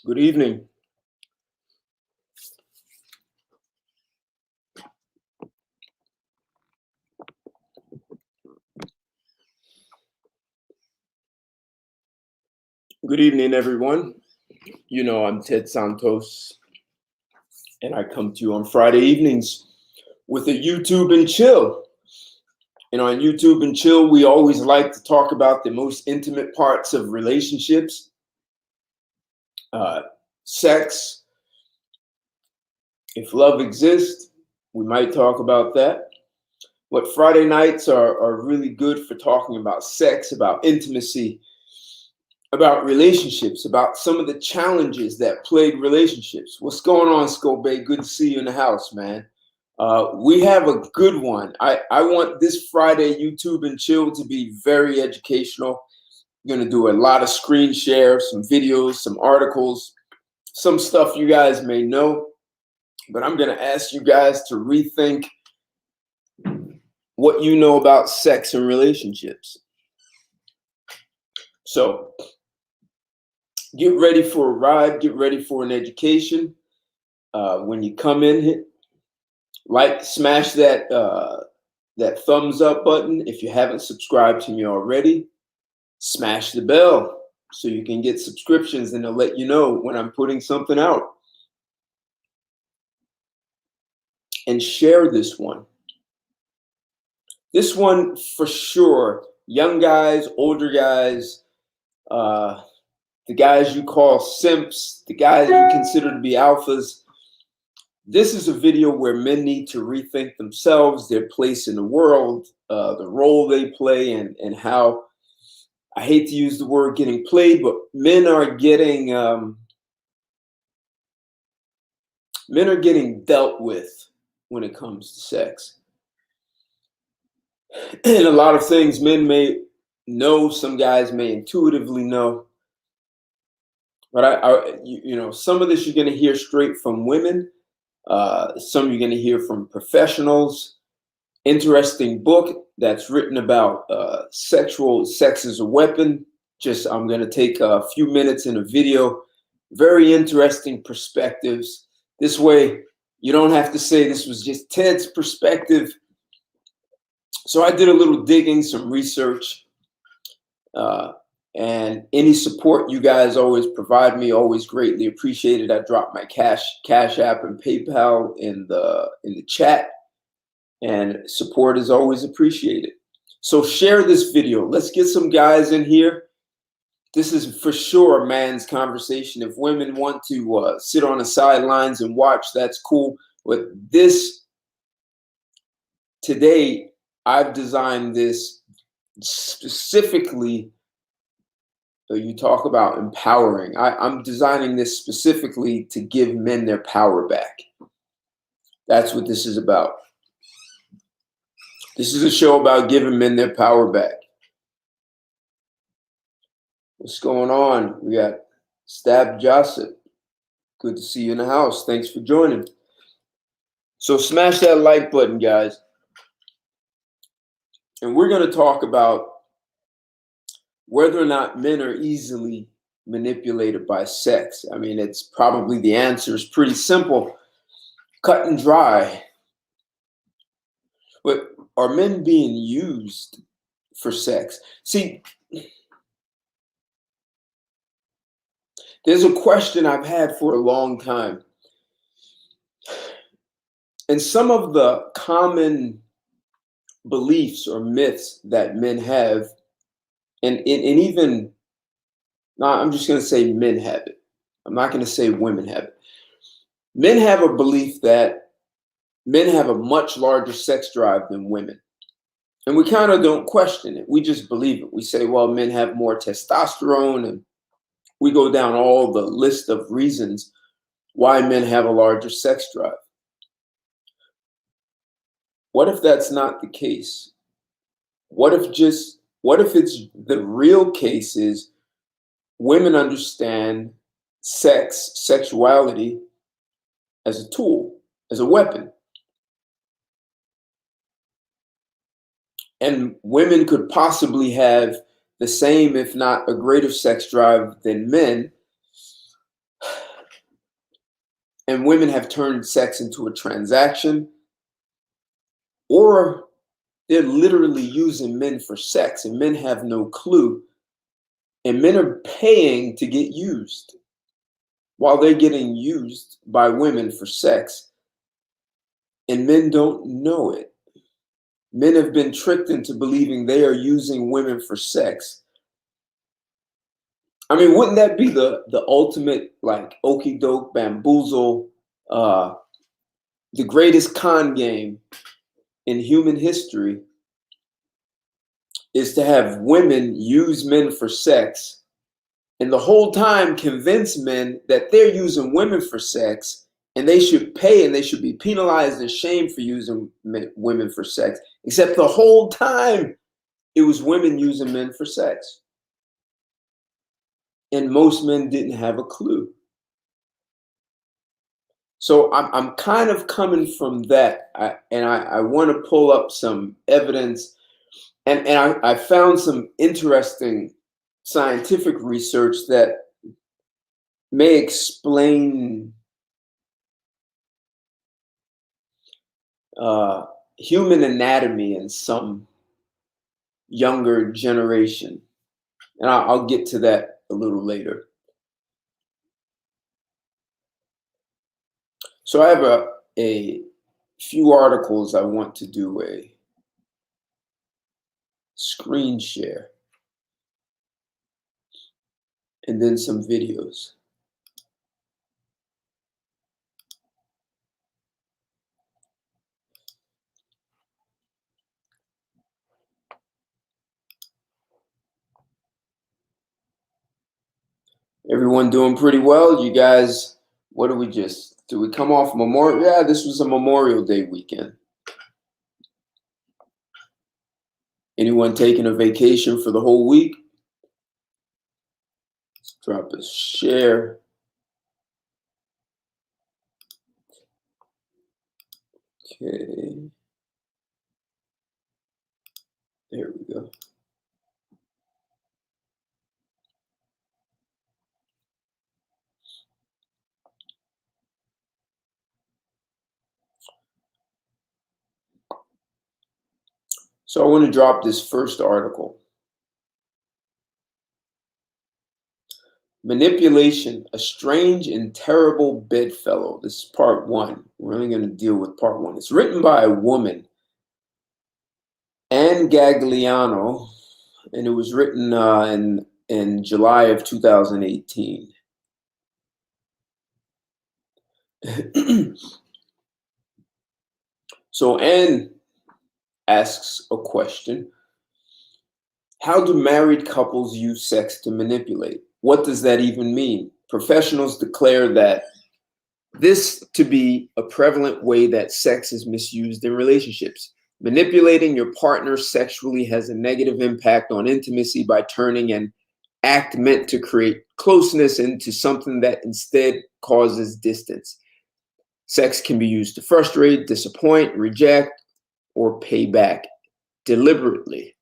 Good evening. Good evening, everyone. You know, I'm Ted Santos, and I come to you on Friday evenings with a YouTube and Chill. And on YouTube and Chill, we always like to talk about the most intimate parts of relationships, sex. If love exists, we might talk about that. But Friday nights are really good for talking about sex, about intimacy, about relationships, about some of the challenges that plague relationships. What's going on, Scobe? Good to see you in the house, man. We have a good one. I want this Friday YouTube and Chill to be very educational. I'm going to do a lot of screen share, some videos, some articles, some stuff you guys may know. But I'm going to ask you guys to rethink what you know about sex and relationships. So get ready for a ride. Get ready for an education. When you come in here, smash that that thumbs up button. If you haven't subscribed to me already, smash the bell so you can get subscriptions and it'll let you know when I'm putting something out. And share this one. This one for sure. Young guys, older guys, the guys you call simps, the guys you consider to be alphas. This is a video where men need to rethink themselves, their place in the world, the role they play, and how, I hate to use the word getting played, but men are getting dealt with when it comes to sex. And a lot of things men may know, some guys may intuitively know. But you know, some of this you're going to hear straight from women. Some you're going to hear from professionals. Interesting book that's written about sex as a weapon. I'm going to take a few minutes in a video. Very interesting perspectives. This way, you don't have to say this was just Ted's perspective. So I did a little digging, some research. And any support you guys always provide me, always greatly appreciated. I dropped my Cash App and PayPal in the chat, and support is always appreciated. So share this video. Let's get some guys in here. This is for sure a man's conversation. If women want to sit on the sidelines and watch, that's cool. But this today, I've designed this specifically. You talk about empowering. I'm designing this specifically to give men their power back. That's what this is about. This is a show about giving men their power back. What's going on? We got Stab Joseph. Good to see you in the house. Thanks for joining. So smash that like button, guys. And we're going to talk about whether or not men are easily manipulated by sex. I mean, it's probably, the answer is pretty simple, cut and dry. But are men being used for sex? See, there's a question I've had for a long time. And some of the common beliefs or myths that men have, and even, no, I'm just going to say men have it. I'm not going to say women have it. Men have a belief that men have a much larger sex drive than women. And we kind of don't question it. We just believe it. We say, well, men have more testosterone, and we go down all the list of reasons why men have a larger sex drive. What if that's not the case? What if it's the real case is women understand sexuality as a tool, as a weapon. And women could possibly have the same, if not a greater sex drive than men. and women have turned sex into a transaction, or they're literally using men for sex and men have no clue, and men are paying to get used while they're getting used by women for sex, and men don't know it. Men have been tricked into believing they are using women for sex. I mean, wouldn't that be the ultimate, like, okey doke, bamboozle, the greatest con game in human history is to have women use men for sex and the whole time convince men that they're using women for sex and they should pay and they should be penalized and shamed for using women for sex, except the whole time it was women using men for sex. And most men didn't have a clue. So I'm kind of coming from that, I want to pull up some evidence, and I found some interesting scientific research that may explain human anatomy in some younger generation, and I'll get to that a little later. So I have a few articles I want to do a screen share, and then some videos. Everyone doing pretty well? You guys, what do we come off Memorial? Yeah, this was a Memorial Day weekend. Anyone taking a vacation for the whole week? Let's drop a share. Okay. There we go. So I want to drop this first article. Manipulation, a strange and terrible bedfellow. This is part one. We're only going to deal with part one. It's written by a woman, Anne Gagliano, and it was written in July of 2018. So Anne asks a question. How do married couples use sex to manipulate? What does that even mean? Professionals declare that this to be a prevalent way that sex is misused in relationships. Manipulating your partner sexually has a negative impact on intimacy by turning an act meant to create closeness into something that instead causes distance. Sex can be used to frustrate, disappoint, reject, or pay back deliberately.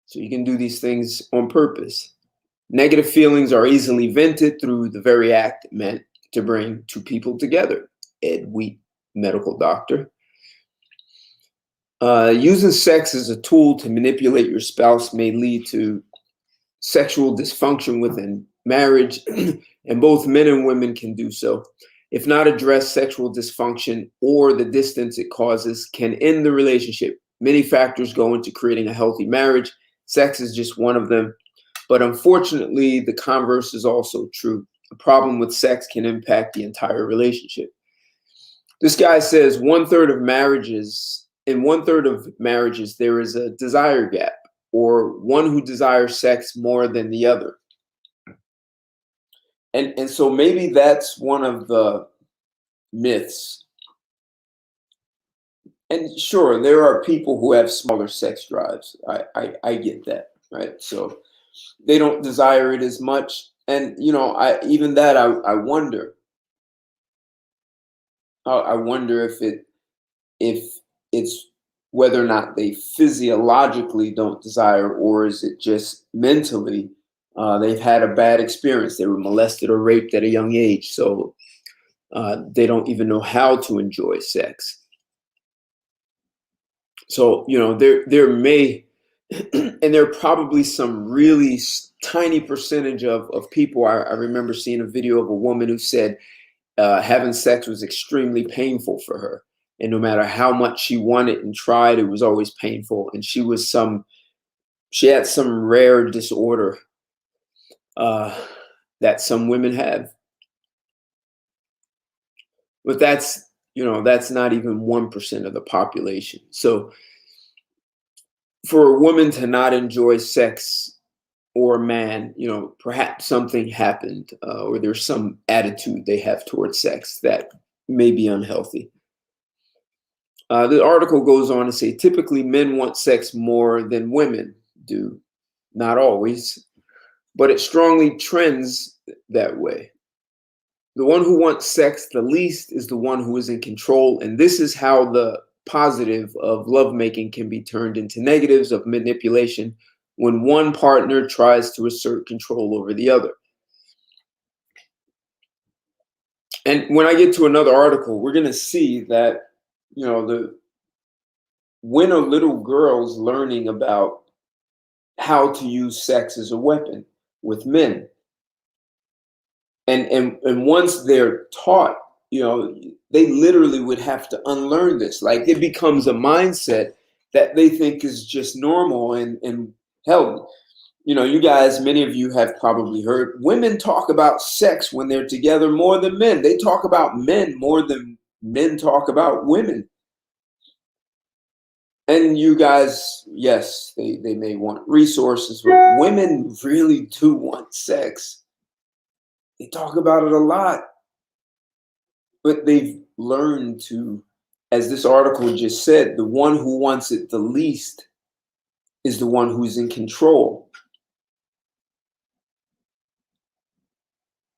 So you can do these things on purpose. Negative feelings are easily vented through the very act meant to bring two people together. Ed Wheat, medical doctor. Using sex as a tool to manipulate your spouse may lead to sexual dysfunction within marriage, and both men and women can do so. If not addressed, sexual dysfunction or the distance it causes can end the relationship. Many factors go into creating a healthy marriage. Sex is just one of them. But unfortunately, the converse is also true. A problem with sex can impact the entire relationship. This guy says in 1/3 of marriages, there is a desire gap, or one who desires sex more than the other. And so maybe that's one of the myths. And sure, there are people who have smaller sex drives. I get that, right? So they don't desire it as much. And, I wonder. I wonder if it's whether or not they physiologically don't desire, or is it just mentally they've had a bad experience. They were molested or raped at a young age. So They don't even know how to enjoy sex. So, there may, and there are probably some really tiny percentage of people. I remember seeing a video of a woman who said having sex was extremely painful for her. And no matter how much she wanted and tried, it was always painful. And she had some rare disorder that some women have. But that's not even 1% of the population. So for a woman to not enjoy sex, or a man, perhaps something happened, or there's some attitude they have towards sex that may be unhealthy. The article goes on to say, typically men want sex more than women do. Not always, but it strongly trends that way. The one who wants sex the least is the one who is in control. And this is how the positive of lovemaking can be turned into negatives of manipulation when one partner tries to assert control over the other. And when I get to another article, we're going to see that, when are little girls learning about how to use sex as a weapon with men? And once they're taught, they literally would have to unlearn this. Like, it becomes a mindset that they think is just normal. And hell, you guys, many of you have probably heard women talk about sex when they're together more than men. They talk about men more than men talk about women. And you guys, yes, they may want resources, but women really do want sex. They talk about it a lot, but they've learned to, as this article just said, the one who wants it the least is the one who's in control.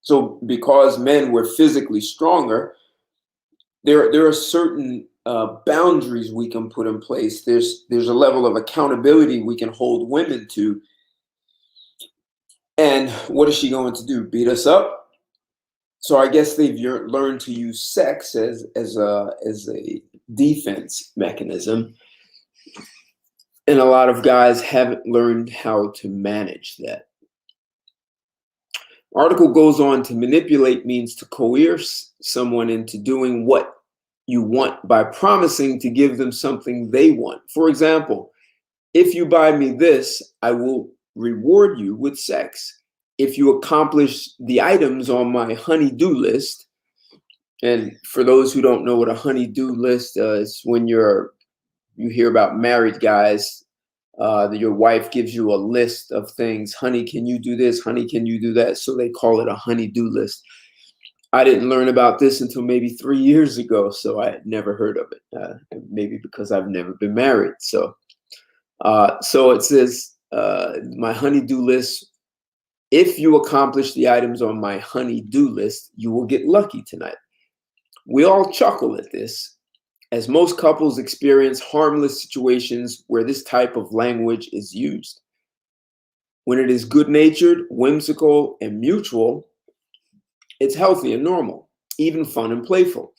So because men were physically stronger, there are certain boundaries we can put in place. There's a level of accountability we can hold women to. And what is she going to do? Beat us up? So I guess they've learned to use sex as a defense mechanism. And a lot of guys haven't learned how to manage that. Article goes on to manipulate means to coerce someone into doing what you want by promising to give them something they want. For example, if you buy me this, I will reward you with sex. If you accomplish the items on my honey-do list, and for those who don't know what a honey-do list is, when you hear about married guys, your wife gives you a list of things. Honey, can you do this? Honey, can you do that? So they call it a honey-do list. I didn't learn about this until maybe 3 years ago, so I had never heard of it. Maybe because I've never been married. So it says, my honey-do list. If you accomplish the items on my honey-do list, you will get lucky tonight. We all chuckle at this, as most couples experience harmless situations where this type of language is used. When it is good-natured, whimsical, and mutual, it's healthy and normal, even fun and playful.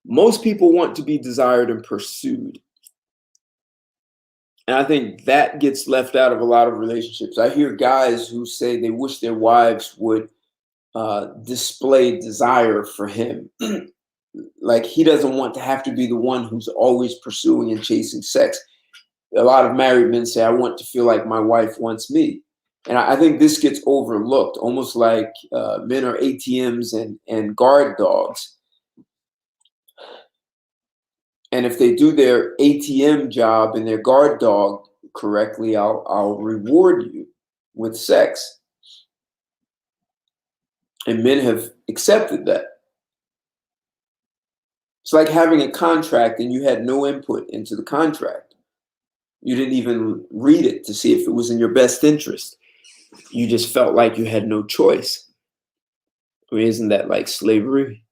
Most people want to be desired and pursued. And I think that gets left out of a lot of relationships. I hear guys who say they wish their wives would display desire for him. Like, he doesn't want to have to be the one who's always pursuing and chasing sex. A lot of married men say, I want to feel like my wife wants me. And I think this gets overlooked, almost like men are ATMs and guard dogs. And if they do their ATM job and their guard dog correctly, I'll reward you with sex. And men have accepted that. It's like having a contract and you had no input into the contract. You didn't even read it to see if it was in your best interest. You just felt like you had no choice. I mean, isn't that like slavery?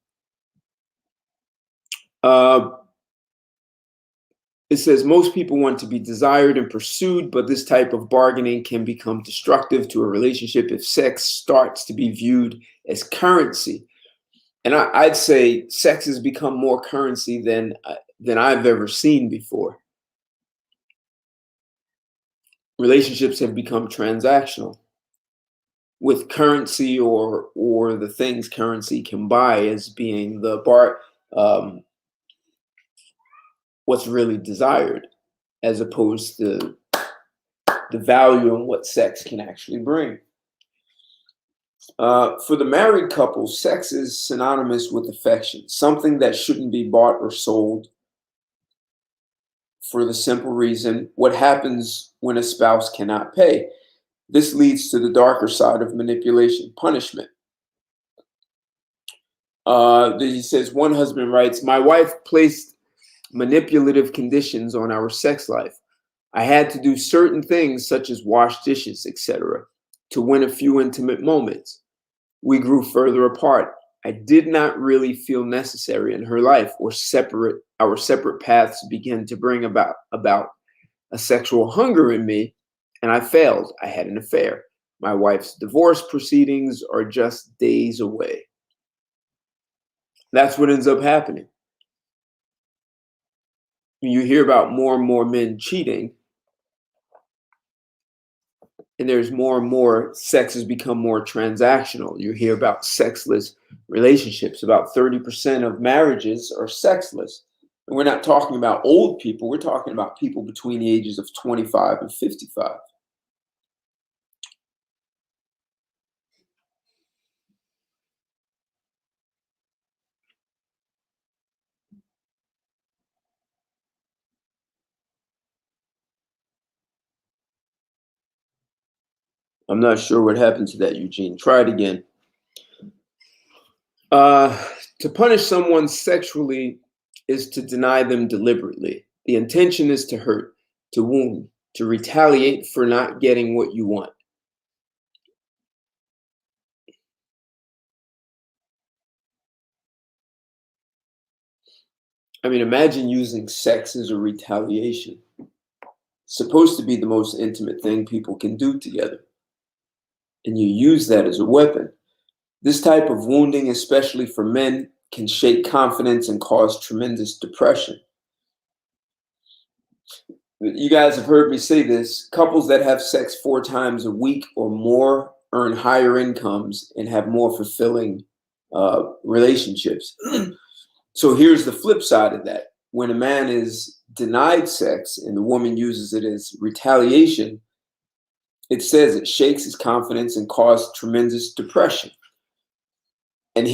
It says most people want to be desired and pursued, but this type of bargaining can become destructive to a relationship if sex starts to be viewed as currency. And I'd say sex has become more currency than I've ever seen before. Relationships have become transactional, with currency or the things currency can buy as being um, what's really desired, as opposed to the value and what sex can actually bring. For the married couple, sex is synonymous with affection, something that shouldn't be bought or sold, for the simple reason: what happens when a spouse cannot pay? This leads to the darker side of manipulation, punishment. He says, one husband writes, my wife placed manipulative conditions on our sex life. I had to do certain things, such as wash dishes, etc., to win a few intimate moments. We grew further apart. I did not really feel necessary in her life, or our separate paths began to bring about a sexual hunger in me, and I failed. I had an affair. My wife's divorce proceedings are just days away. That's what ends up happening. You hear about more and more men cheating, and there's more and more sex has become more transactional. You hear about sexless relationships. About 30% of marriages are sexless. And we're not talking about old people. We're talking about people between the ages of 25 and 55. I'm not sure what happened to that, Eugene. Try it again. To punish someone sexually is to deny them deliberately. The intention is to hurt, to wound, to retaliate for not getting what you want. I mean, imagine using sex as a retaliation. It's supposed to be the most intimate thing people can do together, and you use that as a weapon. This type of wounding, especially for men, can shake confidence and cause tremendous depression. You guys have heard me say this. Couples that have sex 4 times a week or more earn higher incomes and have more fulfilling relationships. So here's the flip side of that. When a man is denied sex and the woman uses it as retaliation, it says it shakes his confidence and causes tremendous depression. And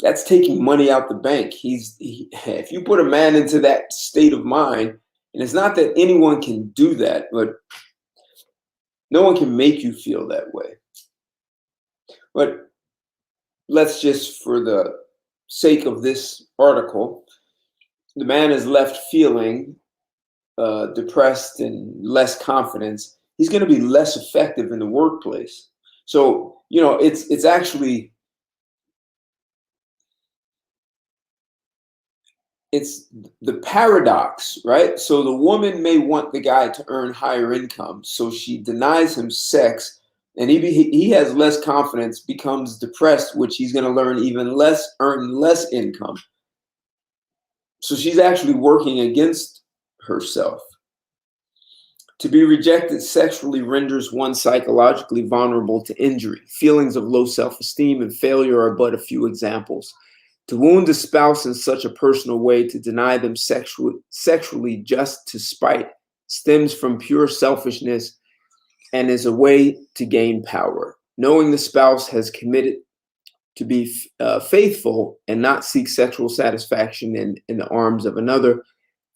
that's taking money out the bank. If you put a man into that state of mind, and it's not that anyone can do that, but no one can make you feel that way. But let's just, for the sake of this article, the man is left feeling depressed and less confidence. He's going to be less effective in the workplace. So, it's actually, it's the paradox, right? So the woman may want the guy to earn higher income, so she denies him sex, and he has less confidence, becomes depressed, which he's going to earn less income. So she's actually working against herself. To be rejected sexually renders one psychologically vulnerable to injury. Feelings of low self-esteem and failure are but a few examples. To wound a spouse in such a personal way, to deny them sexually just to spite, stems from pure selfishness and is a way to gain power. Knowing the spouse has committed to be faithful and not seek sexual satisfaction in the arms of another,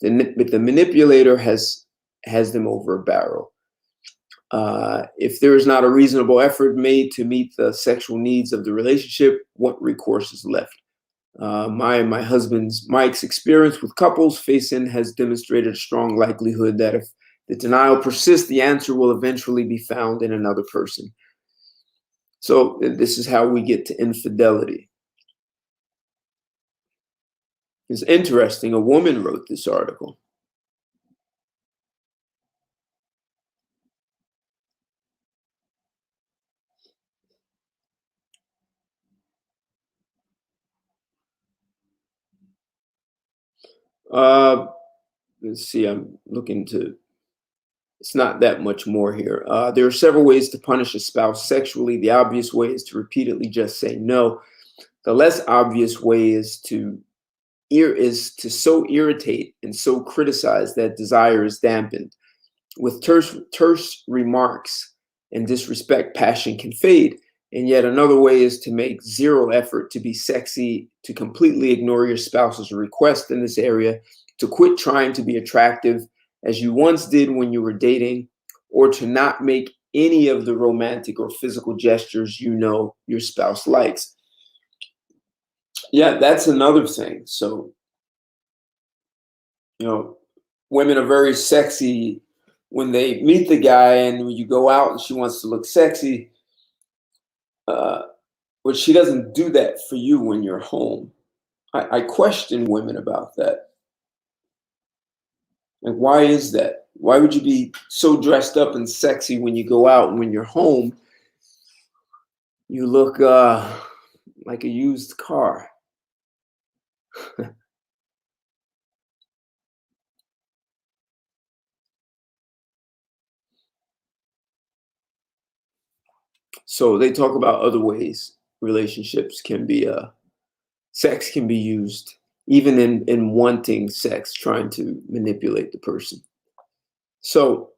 the manipulator has them over a barrel. If there is not a reasonable effort made to meet the sexual needs of the relationship, what recourse is left? My husband's Mike's experience with couples facing has demonstrated a strong likelihood that if the denial persists, the answer will eventually be found in another person. So this is how we get to infidelity. It's interesting. A woman wrote this article. Let's see. I'm looking to. It's not that much more here. There are several ways to punish a spouse sexually. The obvious way is to repeatedly just say no. The less obvious way is to so irritate and so criticize that desire is dampened. With terse remarks and disrespect, passion can fade. And yet another way is to make zero effort to be sexy, to completely ignore your spouse's request in this area, to quit trying to be attractive as you once did when you were dating, or to not make any of the romantic or physical gestures you know your spouse likes. Yeah, that's another thing. So, women are very sexy when they meet the guy, and when you go out and she wants to look sexy, but she doesn't do that for you when you're home. I question women about that. Like, why is that? Why would you be so dressed up and sexy when you go out, and when you're home, you look like a used car? So they talk about other ways relationships can be sex can be used, even in wanting sex, trying to manipulate the person. So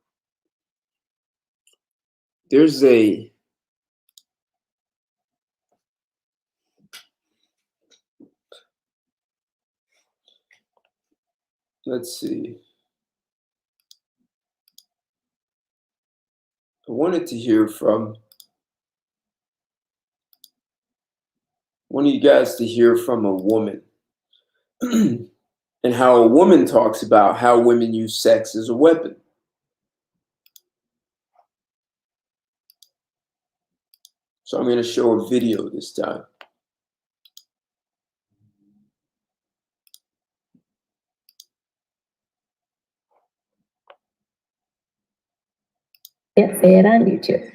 there's let's see. I wanted to hear from one of you guys, to hear from a woman and how a woman talks about how women use sex as a weapon. So I'm going to show a video this time. Can't say it on YouTube.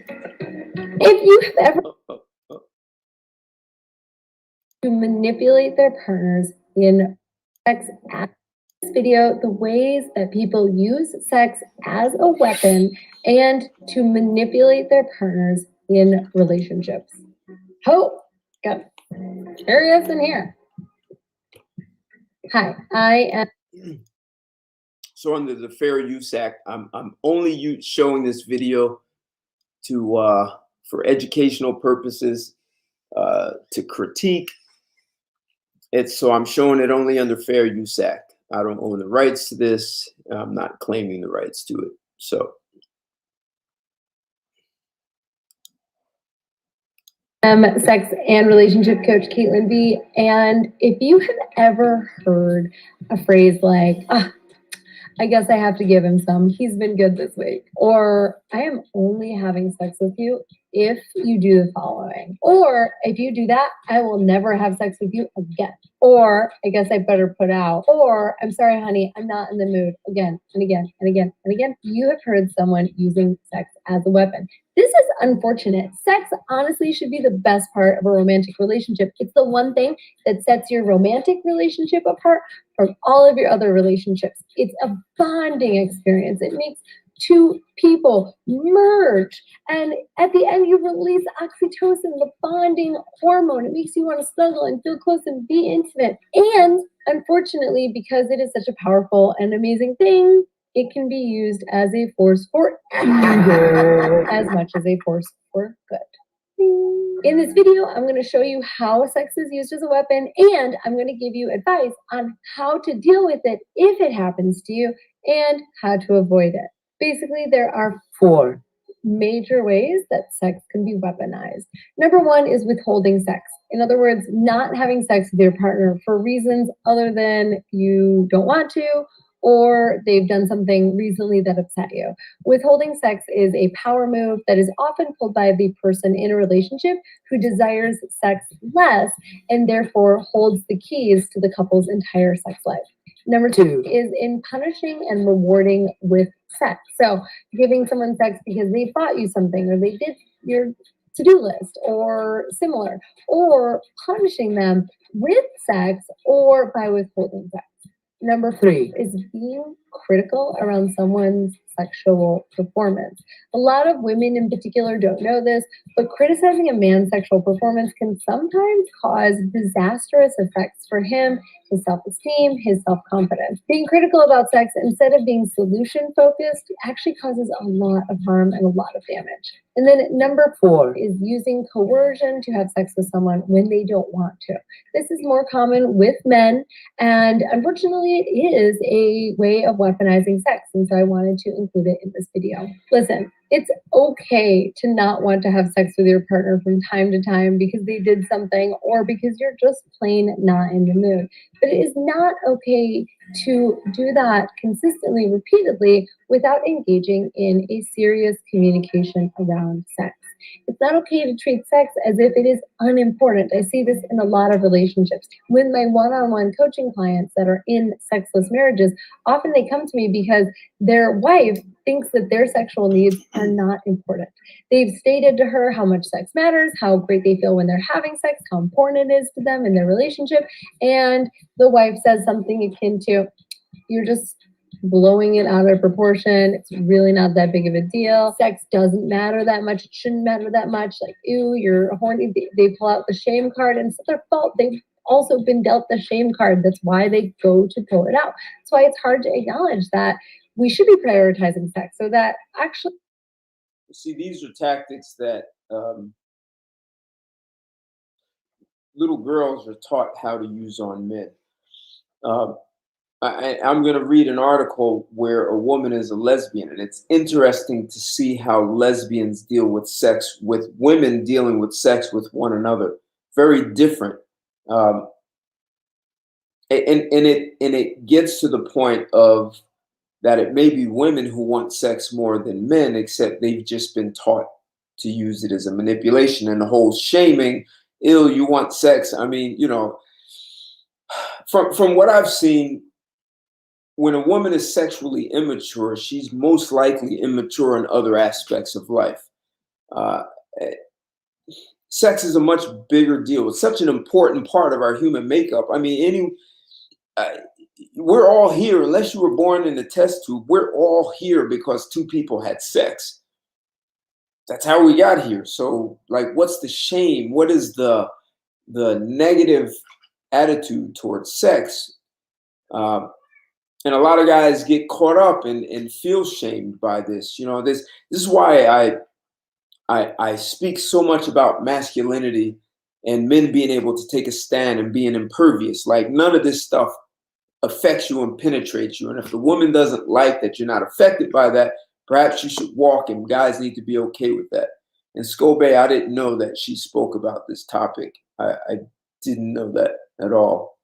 If you have ever to manipulate their partners in sex acts, this video, the ways that people use sex as a weapon and to manipulate their partners in relationships. Oh, got curious in here. Hi, I am. So under the Fair Use Act, I'm only showing this video to for educational purposes, to critique. So I'm showing it only under Fair Use Act. I don't own the rights to this. I'm not claiming the rights to it. So. Sex and relationship coach Caitlin B. And if you have ever heard a phrase like, I guess I have to give him some, he's been good this week, or I am only having sex with you if you do the following, or if you do that, I will never have sex with you again, or I guess I better put out, or I'm sorry, honey, I'm not in the mood, again and again and again and again, you have heard someone using sex as a weapon. This is unfortunate. Sex honestly should be the best part of a romantic relationship. It's the one thing that sets your romantic relationship apart from all of your other relationships. It's a bonding experience. It makes two people merge. And at the end, you release oxytocin, the bonding hormone. It makes you want to snuggle and feel close and be intimate. And unfortunately, because it is such a powerful and amazing thing, it can be used as a force for evil as much as a force for good. In this video, I'm going to show you how sex is used as a weapon, and I'm going to give you advice on how to deal with it if it happens to you and how to avoid it. Basically, there are 4 major ways that sex can be weaponized. Number 1 is withholding sex. In other words, not having sex with your partner for reasons other than you don't want to, or they've done something recently that upset you. Withholding sex is a power move that is often pulled by the person in a relationship who desires sex less and therefore holds the keys to the couple's entire sex life. Number 2 is in punishing and rewarding with sex. So giving someone sex because they bought you something or they did your to-do list or similar, or punishing them with sex or by withholding sex. Number 3 is being critical around someone's sexual performance. A lot of women in particular don't know this, but criticizing a man's sexual performance can sometimes cause disastrous effects for him, his self-esteem, his self-confidence. Being critical about sex instead of being solution-focused actually causes a lot of harm and a lot of damage. And then number 4 is using coercion to have sex with someone when they don't want to. This is more common with men, and unfortunately, it is a way of weaponizing sex, and so I wanted to include it in this video. Listen, it's okay to not want to have sex with your partner from time to time because they did something or because you're just plain not in the mood. But it is not okay to do that consistently, repeatedly, without engaging in a serious communication around sex. It's not okay to treat sex as if it is unimportant. I see this in a lot of relationships. With my one-on-one coaching clients that are in sexless marriages, often they come to me because their wife thinks that their sexual needs are not important. They've stated to her how much sex matters, how great they feel when they're having sex, how important it is to them in their relationship, and the wife says something akin to, "You're just blowing it out of proportion. It's really not that big of a deal. Sex doesn't matter that much. It shouldn't matter that much. Like, ew, you're horny." They pull out the shame card, and it's their fault. They've also been dealt the shame card. That's why they go to pull it out. That's why it's hard to acknowledge that we should be prioritizing sex so that actually. See, these are tactics that little girls are taught how to use on men. I'm going to read an article where a woman is a lesbian, and it's interesting to see how lesbians deal with sex, with women dealing with sex with one another. Very different. And it gets to the point of that it may be women who want sex more than men, except they've just been taught to use it as a manipulation, and the whole shaming, ill, you want sex. I mean, from what I've seen, when a woman is sexually immature, she's most likely immature in other aspects of life. Uh, Sex is a much bigger deal. It's such an important part of our human makeup. I mean, uh, we're all here, unless you were born in a test tube, we're all here because two people had sex. That's how we got here. So, like, what's the shame? What is the negative attitude towards sex? And a lot of guys get caught up and feel shamed by this. This is why I speak so much about masculinity and men being able to take a stand and being impervious. Like, none of this stuff affects you and penetrates you. And if the woman doesn't like that you're not affected by that, perhaps you should walk, and guys need to be okay with that. And Scobe, I didn't know that she spoke about this topic. I didn't know that at all.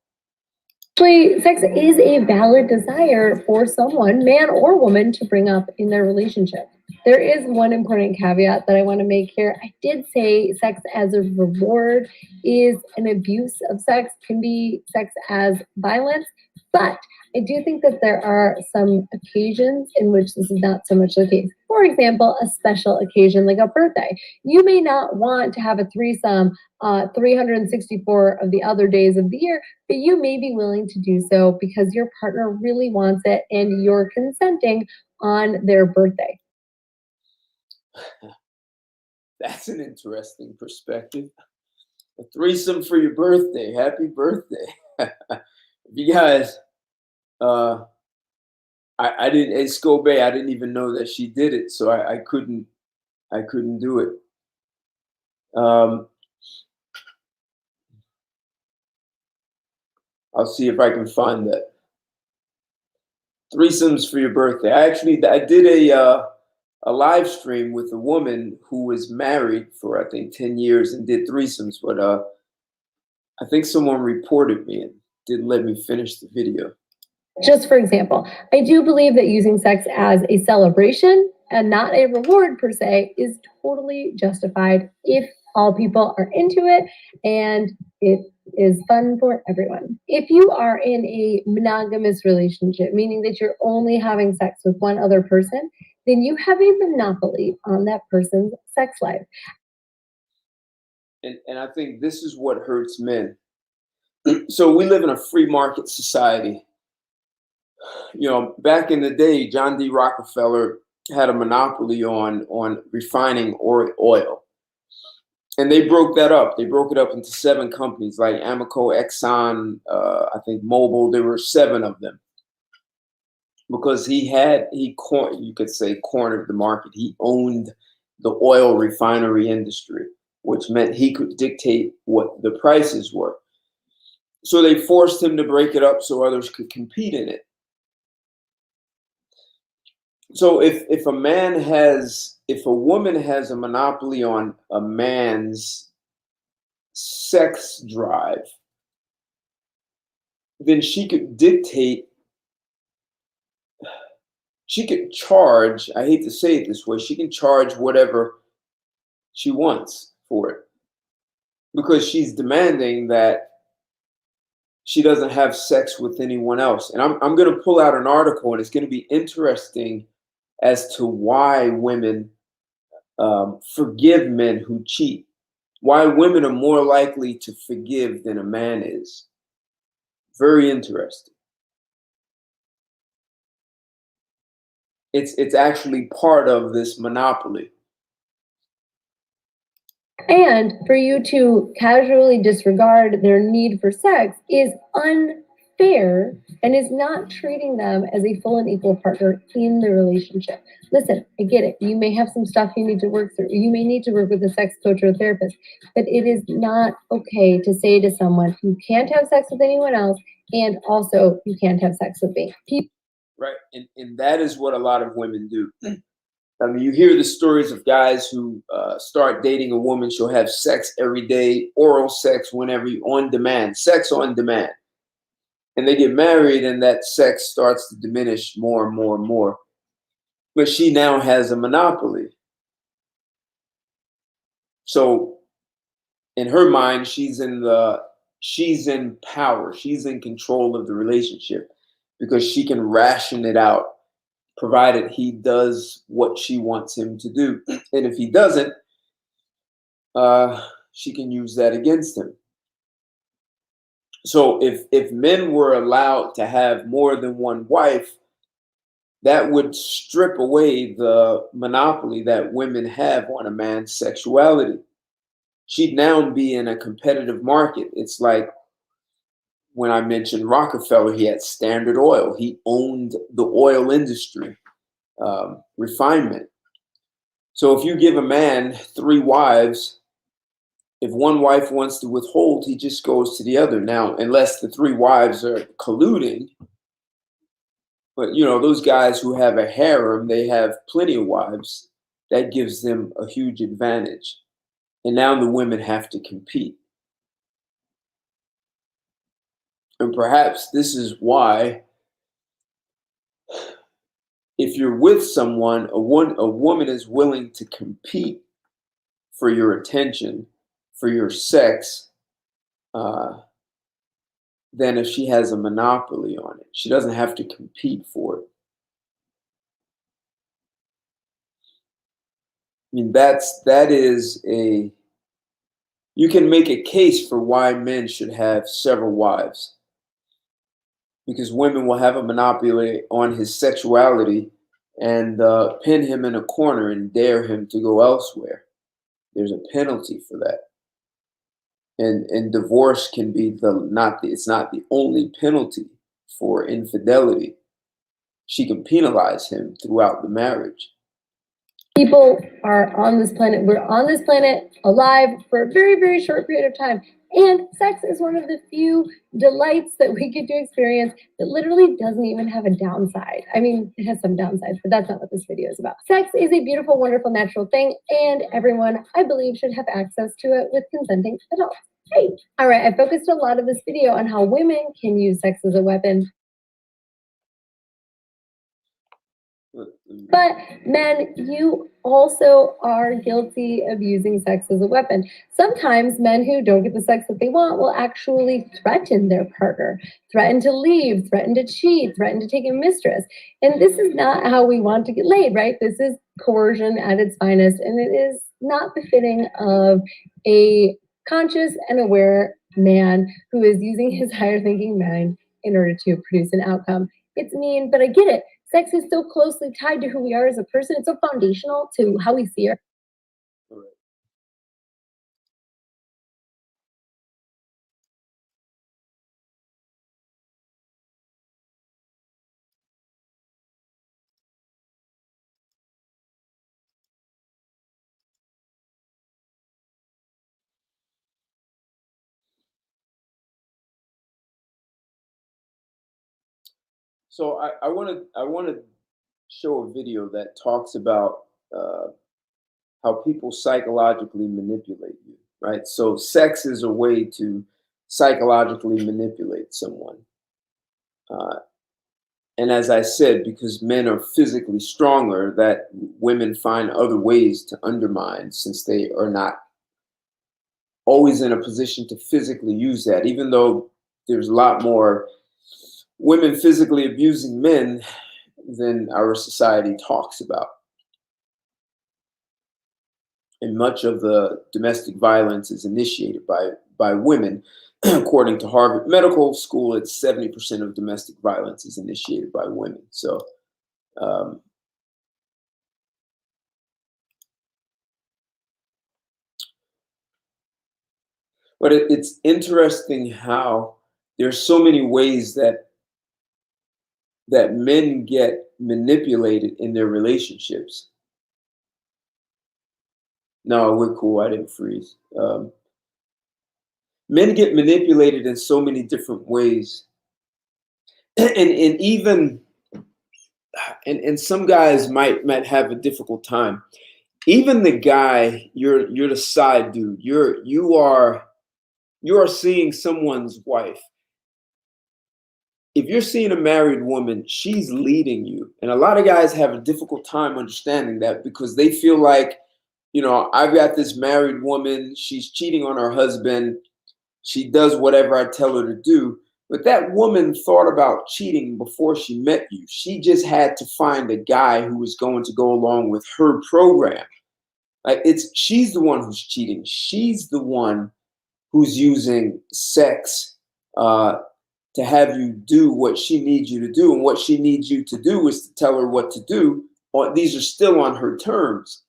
Actually, sex is a valid desire for someone, man or woman, to bring up in their relationship. There is one important caveat that I want to make here. I did say sex as a reward is an abuse of sex, can be sex as violence, but I do think that there are some occasions in which this is not so much the case. For example, a special occasion like a birthday. You may not want to have a threesome 364 of the other days of the year, but you may be willing to do so because your partner really wants it and you're consenting on their birthday. That's an interesting perspective. A threesome for your birthday. Happy birthday. You guys, I didn't, at Scobe, I didn't even know that she did it, so I couldn't do it. I'll see if I can find that. Threesomes for your birthday. I did a live stream with a woman who was married for, I think, 10 years and did threesomes, but I think someone reported me and didn't let me finish the video. Just for example, I do believe that using sex as a celebration and not a reward per se is totally justified if all people are into it and it is fun for everyone. If you are in a monogamous relationship, meaning that you're only having sex with one other person, then you have a monopoly on that person's sex life. And I think this is what hurts men. So we live in a free market society. Back in the day, John D. Rockefeller had a monopoly on refining oil. And they broke that up. They broke it up into 7 companies like Amoco, Exxon, I think Mobil. There were 7 of them because you could say, cornered the market. He owned the oil refinery industry, which meant he could dictate what the prices were. So they forced him to break it up so others could compete in it. So if a woman has a monopoly on a man's sex drive, then she could charge, I hate to say it this way, she can charge whatever she wants for it because she's demanding that she doesn't have sex with anyone else. And I'm going to pull out an article, and it's going to be interesting as to why women forgive men who cheat, why women are more likely to forgive than a man is. Very interesting. It's actually part of this monopoly. And for you to casually disregard their need for sex is unfair and is not treating them as a full and equal partner in the relationship. Listen, I get it. You may have some stuff you need to work through. You may need to work with a sex coach or a therapist, but it is not okay to say to someone, you can't have sex with anyone else, and also you can't have sex with me. Right. And that is what a lot of women do. I mean, you hear the stories of guys who start dating a woman. She'll have sex every day, oral sex whenever, on demand, sex on demand. And they get married, and that sex starts to diminish more and more and more. But she now has a monopoly. So in her mind, she's in power. She's in control of the relationship because she can ration it out, provided he does what she wants him to do. And if he doesn't, she can use that against him. So if men were allowed to have more than one wife, that would strip away the monopoly that women have on a man's sexuality. She'd now be in a competitive market. It's like when I mentioned Rockefeller, he had Standard Oil. He owned the oil industry, refinement. So if you give a man 3 wives, if one wife wants to withhold, he just goes to the other. Now, unless the 3 wives are colluding, but those guys who have a harem, they have plenty of wives. That gives them a huge advantage. And now the women have to compete. And perhaps this is why, if you're with someone, a woman is willing to compete for your attention, for your sex, than if she has a monopoly on it. She doesn't have to compete for it. I mean, you can make a case for why men should have several wives. Because women will have a monopoly on his sexuality and pin him in a corner and dare him to go elsewhere. There's a penalty for that. And divorce can be it's not the only penalty for infidelity. She can penalize him throughout the marriage. People are on this planet. We're on this planet alive for a very, very short period of time. And sex is one of the few delights that we get to experience that literally doesn't even have a downside. I mean, it has some downsides, but that's not what this video is about. Sex is a beautiful, wonderful, natural thing, and everyone, I believe, should have access to it with consenting adults. Hey, all right, I focused a lot of this video on how women can use sex as a weapon. But men, you also are guilty of using sex as a weapon. Sometimes men who don't get the sex that they want will actually threaten their partner, threaten to leave, threaten to cheat, threaten to take a mistress. And this is not how we want to get laid, right? This is coercion at its finest, and it is not befitting of a conscious and aware man who is using his higher thinking mind in order to produce an outcome. it's mean, but I get it. Sex is so closely tied to who we are as a person. It's so foundational to how we see our. So I want to show a video that talks about how people psychologically manipulate you, right? So sex is a way to psychologically manipulate someone. Uh, and as I said, because men are physically stronger, that women find other ways to undermine since they are not always in a position to physically use that, even though there's a lot more women physically abusing men than our society talks about. And much of the domestic violence is initiated by women. According to Harvard Medical School, it's 70% of domestic violence is initiated by women. So, um, but it's interesting how there's so many ways that men get manipulated in their relationships. No, we're cool. I didn't freeze. Men get manipulated in so many different ways, and even and some guys might have a difficult time. Even the guy, you're the side dude. You are seeing someone's wife. If you're seeing a married woman, she's leading you. And a lot of guys have a difficult time understanding that because they feel like, I've got this married woman, she's cheating on her husband, she does whatever I tell her to do. But that woman thought about cheating before she met you. She just had to find a guy who was going to go along with her program. Like she's the one who's cheating. She's the one who's using sex to have you do what she needs you to do. And what she needs you to do is to tell her what to do. These are still on her terms.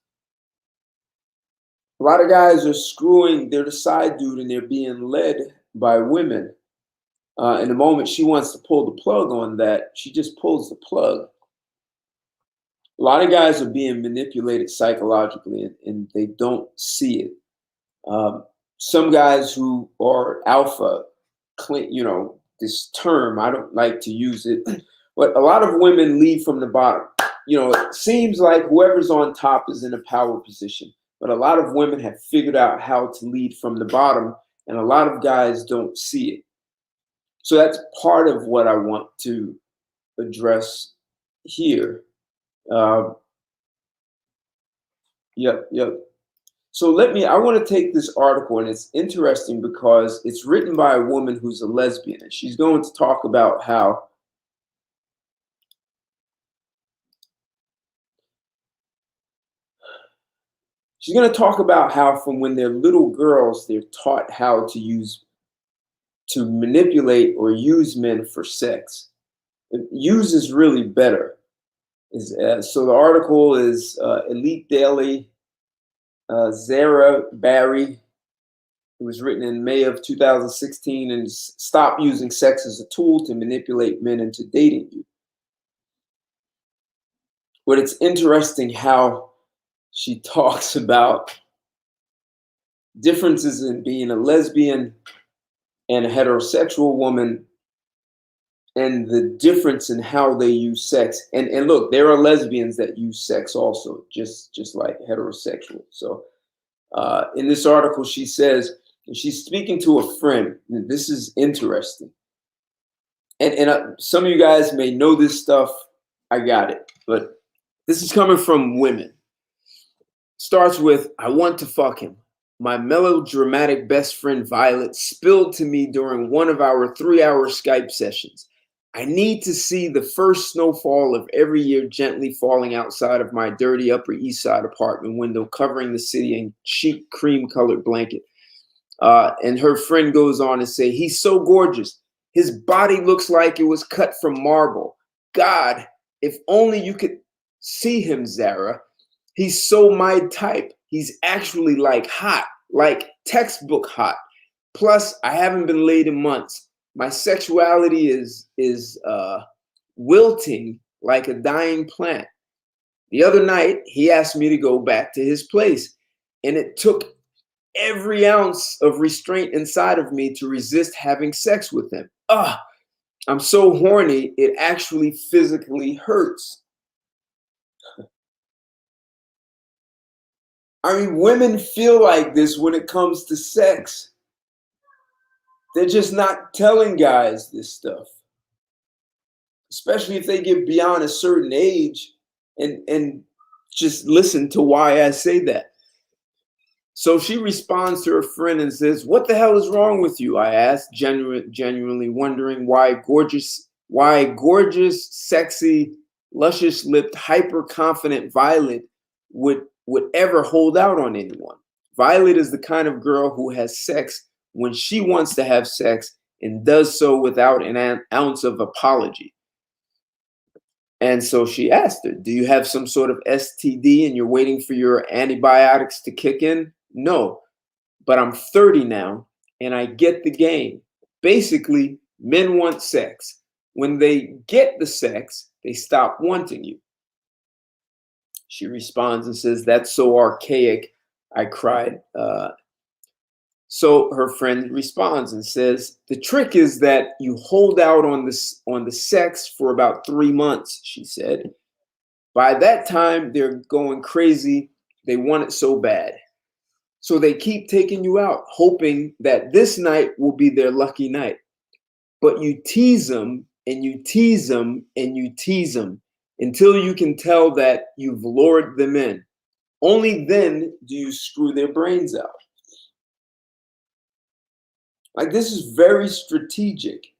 A lot of guys are screwing, they're the side dude and they're being led by women. And the moment she wants to pull the plug on that, she just pulls the plug. A lot of guys are being manipulated psychologically and they don't see it. Some guys who are alpha, this term, I don't like to use it, but a lot of women lead from the bottom. It seems like whoever's on top is in a power position, but a lot of women have figured out how to lead from the bottom, and a lot of guys don't see it. So that's part of what I want to address here. Yep. So I want to take this article, and it's interesting because it's written by a woman who's a lesbian, and she's going to talk about how from when they're little girls, they're taught how to manipulate or use men for sex. Use is really better. So the article is Elite Daily, Zara Barry. It was written in May of 2016, and stop using sex as a tool to manipulate men into dating you. But it's interesting how she talks about differences in being a lesbian and a heterosexual woman and the difference in how they use sex. And look, there are lesbians that use sex also, just like heterosexual. So in this article, she says, and she's speaking to a friend. This is interesting. And some of you guys may know this stuff. I got it. But this is coming from women. Starts with, I want to fuck him. My melodramatic best friend Violet spilled to me during one of our 3-hour Skype sessions. I need to see the first snowfall of every year gently falling outside of my dirty Upper East Side apartment window, covering the city in cheap cream-colored blanket. And her friend goes on to say, he's so gorgeous. His body looks like it was cut from marble. God, if only you could see him, Zara. He's so my type. He's actually like hot, like textbook hot. Plus, I haven't been laid in months. My sexuality is wilting like a dying plant. The other night, he asked me to go back to his place, and it took every ounce of restraint inside of me to resist having sex with him. I'm so horny, it actually physically hurts. I mean, women feel like this when it comes to sex. They're just not telling guys this stuff, especially if they get beyond a certain age. And just listen to why I say that. So she responds to her friend and says, "What the hell is wrong with you?" I asked, genuinely wondering why gorgeous, sexy, luscious-lipped, hyper-confident Violet would ever hold out on anyone. Violet is the kind of girl who has sex when she wants to have sex and does so without an ounce of apology. And so she asked her, "Do you have some sort of STD and you're waiting for your antibiotics to kick in?" "No, but I'm 30 now and I get the game. Basically, men want sex. When they get the sex, they stop wanting you." She responds and says, "That's so archaic." I cried. So her friend responds and says, "The trick is that you hold out on the sex for about 3 months," she said. "By that time, they're going crazy. They want it so bad. So they keep taking you out, hoping that this night will be their lucky night. But you tease them and you tease them and you tease them until you can tell that you've lured them in. Only then do you screw their brains out." Like, this is very strategic.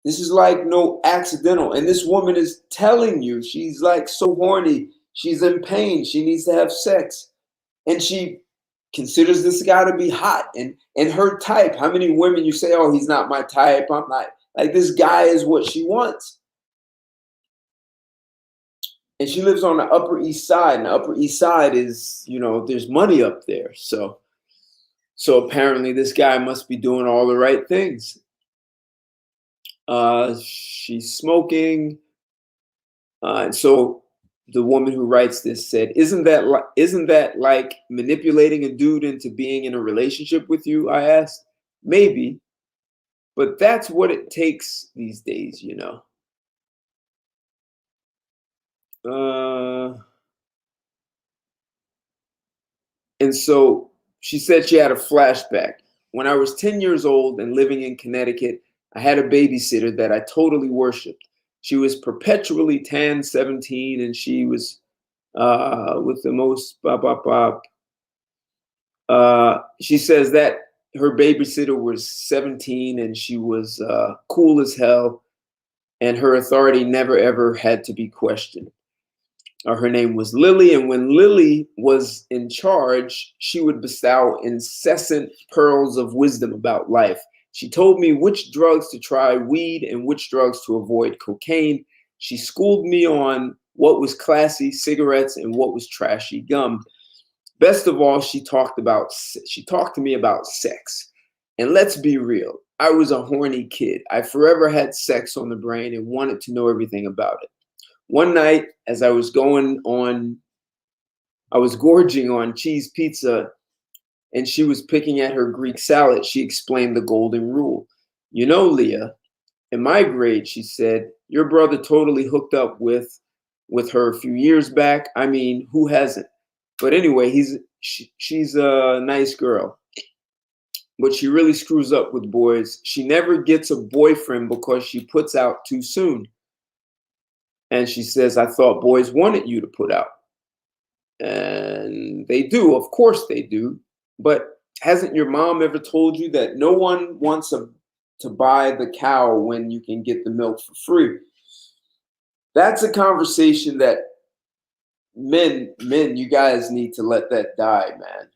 This is like no accidental. And this woman is telling you she's like so horny. She's in pain. She needs to have sex. And she considers this guy to be hot and her type. How many women you say, "Oh, he's not my type. I'm not." Like, this guy is what she wants. And she lives on the Upper East Side. And the Upper East Side is, there's money up there. So apparently this guy must be doing all the right things. She's smoking. And so the woman who writes this said, isn't that like manipulating a dude into being in a relationship with you?" I asked. "Maybe, but that's what it takes these days, you know." And so she said she had a flashback. "When I was 10 years old and living in Connecticut, I had a babysitter that I totally worshiped. She was perpetually tan 17 and she was with the most she says that her babysitter was 17 and she was cool as hell and her authority never ever had to be questioned. Her name was Lily, and when Lily was in charge, she would bestow incessant pearls of wisdom about life. She told me which drugs to try weed and which drugs to avoid cocaine. She schooled me on what was classy cigarettes and what was trashy gum. Best of all, she talked to me about sex. And let's be real, I was a horny kid. I forever had sex on the brain and wanted to know everything about it. One night, as I was gorging on cheese pizza and she was picking at her Greek salad, she explained the golden rule. "You know, Leah, in my grade," she said, "your brother totally hooked up with her a few years back. I mean, who hasn't? But anyway, she's a nice girl. But she really screws up with boys. She never gets a boyfriend because she puts out too soon." And she says, "I thought boys wanted you to put out." And they do, of course they do. But hasn't your mom ever told you that no one wants to buy the cow when you can get the milk for free? That's a conversation that men, you guys need to let that die, man.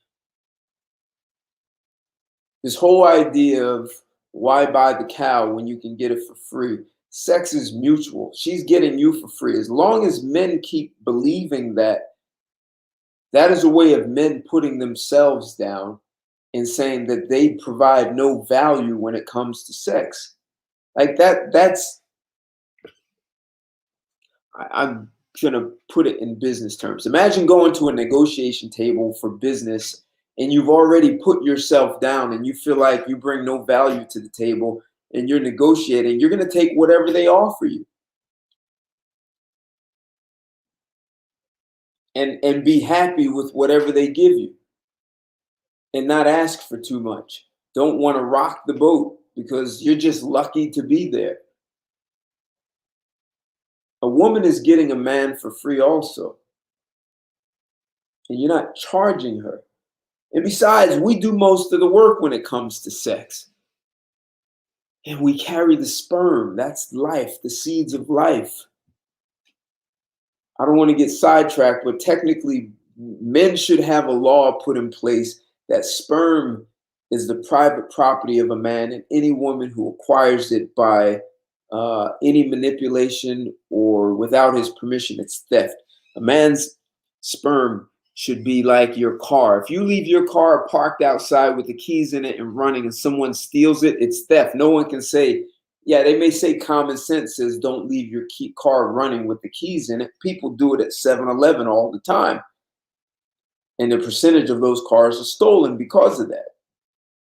This whole idea of why buy the cow when you can get it for free Sex is mutual. She's getting you for free. As long as men keep believing that that is a way of men putting themselves down and saying that they provide no value when it comes to sex. Like I'm going to put it in business terms. Imagine going to a negotiation table for business and you've already put yourself down and you feel like you bring no value to the table and you're negotiating. You're going to take whatever they offer you and be happy with whatever they give you and not ask for too much. Don't want to rock the boat because you're just lucky to be there. A woman is getting a man for free also. And you're not charging her. And besides, we do most of the work when it comes to sex. And we carry the sperm. That's life, the seeds of life. I don't want to get sidetracked, but technically, men should have a law put in place that sperm is the private property of a man, and any woman who acquires it by any manipulation or without his permission, it's theft. A man's sperm should be like your car. If you leave your car parked outside with the keys in it and running and someone steals it, it's theft. No one can say, yeah, they may say common sense says don't leave your car running with the keys in it. People do it at 7-Eleven all the time. And the percentage of those cars are stolen because of that.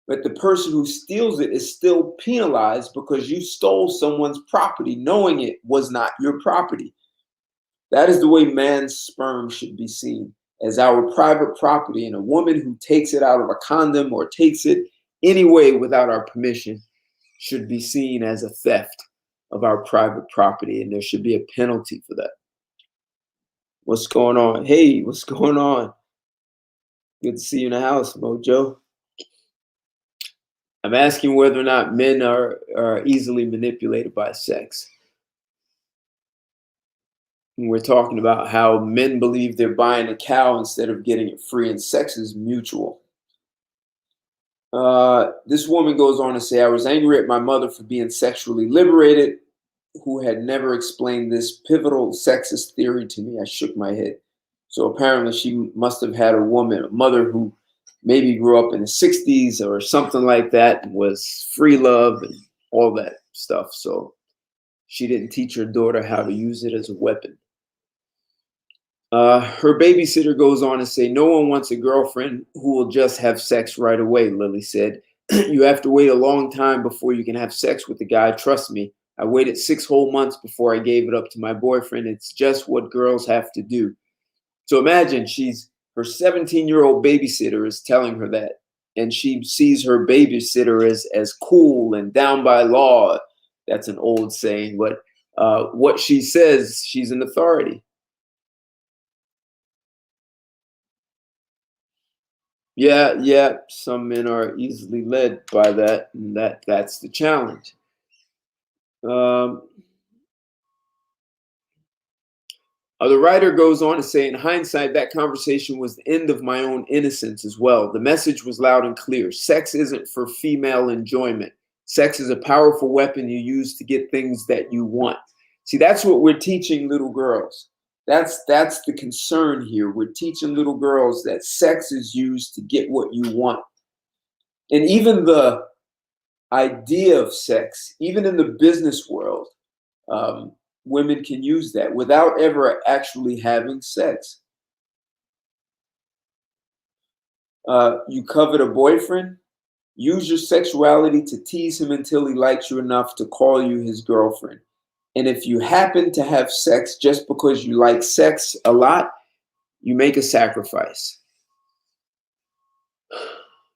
But the person who steals it is still penalized because you stole someone's property knowing it was not your property. That is the way man's sperm should be seen, as our private property, and a woman who takes it out of a condom or takes it anyway without our permission should be seen as a theft of our private property, and there should be a penalty for that. What's going on? Hey, what's going on? Good to see you in the house, Mojo. I'm asking whether or not men are easily manipulated by sex. And we're talking about how men believe they're buying a cow instead of getting it free, and sex is mutual. This woman goes on to say, I was angry at my mother for being sexually liberated, who had never explained this pivotal sexist theory to me. I shook my head. So apparently she must have had a mother who maybe grew up in the 60s or something like that and was free love and all that stuff. So she didn't teach her daughter how to use it as a weapon. Her babysitter goes on to say, no one wants a girlfriend who will just have sex right away, Lily said. You have to wait a long time before you can have sex with the guy. Trust me. I waited 6 whole months before I gave it up to my boyfriend. It's just what girls have to do. So imagine her 17-year-old babysitter is telling her that, and she sees her babysitter as cool and down by law. That's an old saying, but what she says, she's an authority. Yeah, some men are easily led by that, and that's the challenge. The writer goes on to say, in hindsight, that conversation was the end of my own innocence as well. The message was loud and clear. Sex isn't for female enjoyment. Sex is a powerful weapon you use to get things that you want. See, that's what we're teaching little girls. That's the concern here. We're teaching little girls that sex is used to get what you want. And even the idea of sex, even in the business world, women can use that without ever actually having sex. You covet a boyfriend, use your sexuality to tease him until he likes you enough to call you his girlfriend. And if you happen to have sex just because you like sex a lot, you make a sacrifice.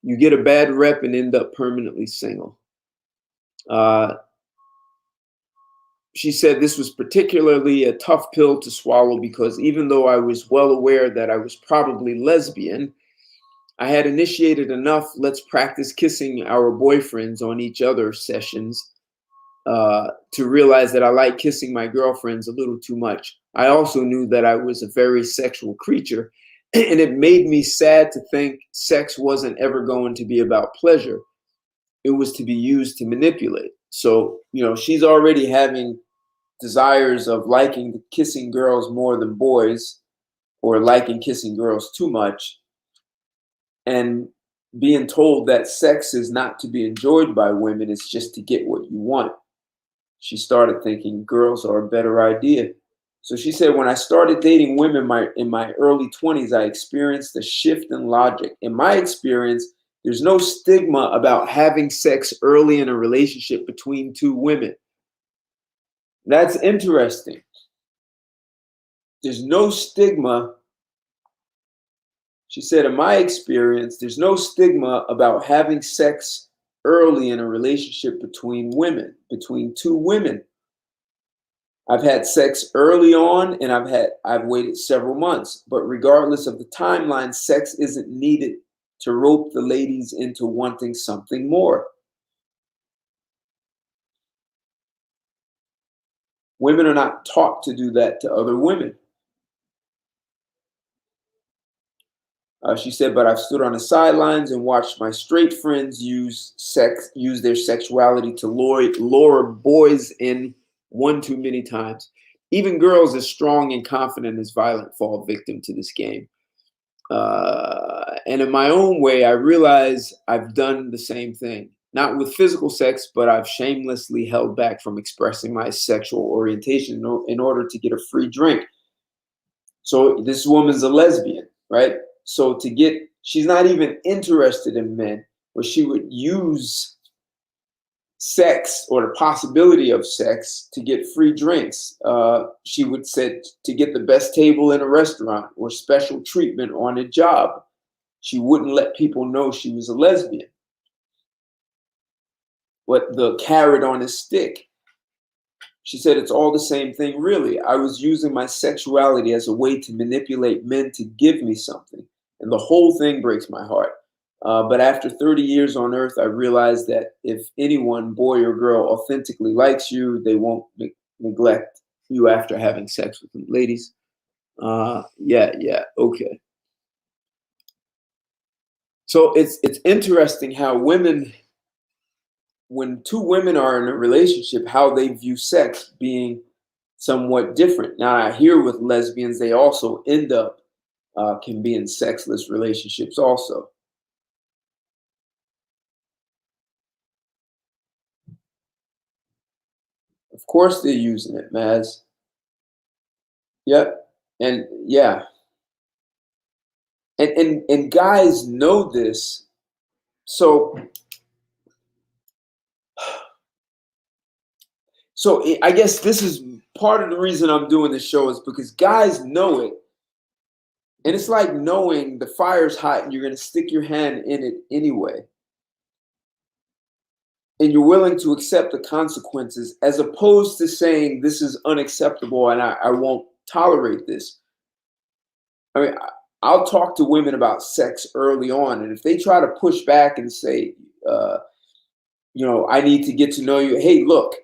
You get a bad rep and end up permanently single. She said this was particularly a tough pill to swallow because even though I was well aware that I was probably lesbian, I had initiated enough let's practice kissing our boyfriends on each other sessions to realize that I like kissing my girlfriends a little too much. I also knew that I was a very sexual creature, and it made me sad to think sex wasn't ever going to be about pleasure. it was to be used to manipulate. So, she's already having desires of liking kissing girls more than boys, or liking kissing girls too much, and being told that sex is not to be enjoyed by women, it's just to get what you want. She started thinking girls are a better idea. So she said, when I started dating women in my early 20s, I experienced a shift in logic. In my experience, there's no stigma about having sex early in a relationship between two women. That's interesting. There's no stigma. She said, in my experience, there's no stigma about having sex early in a relationship between women, between two women. I've had sex early on, and I've waited several months, but regardless of the timeline, sex isn't needed to rope the ladies into wanting something more. Women are not taught to do that to other women. She said, but I've stood on the sidelines and watched my straight friends use their sexuality to lure boys in one too many times. Even girls as strong and confident as violent fall victim to this game. And in my own way, I realize I've done the same thing. Not with physical sex, but I've shamelessly held back from expressing my sexual orientation in order to get a free drink. So this woman's a lesbian, right? So she's not even interested in men, but she would use sex or the possibility of sex to get free drinks. She would say to get the best table in a restaurant or special treatment on a job. She wouldn't let people know she was a lesbian. But the carrot on a stick. She said, it's all the same thing, really. I was using my sexuality as a way to manipulate men to give me something. And the whole thing breaks my heart. But after 30 years on earth, I realized that if anyone, boy or girl, authentically likes you, they won't neglect you after having sex with them. Ladies, yeah, okay. So it's interesting how women, when two women are in a relationship, how they view sex being somewhat different. Now, I hear with lesbians, they also end up can be in sexless relationships also. Of course they're using it, Maz. Yep. And yeah. And guys know this. So I guess this is part of the reason I'm doing this show, is because guys know it. And it's like knowing the fire's hot and you're going to stick your hand in it anyway. And you're willing to accept the consequences, as opposed to saying this is unacceptable and I won't tolerate this. I mean, I'll talk to women about sex early on, and if they try to push back and say, I need to get to know you. Hey, look,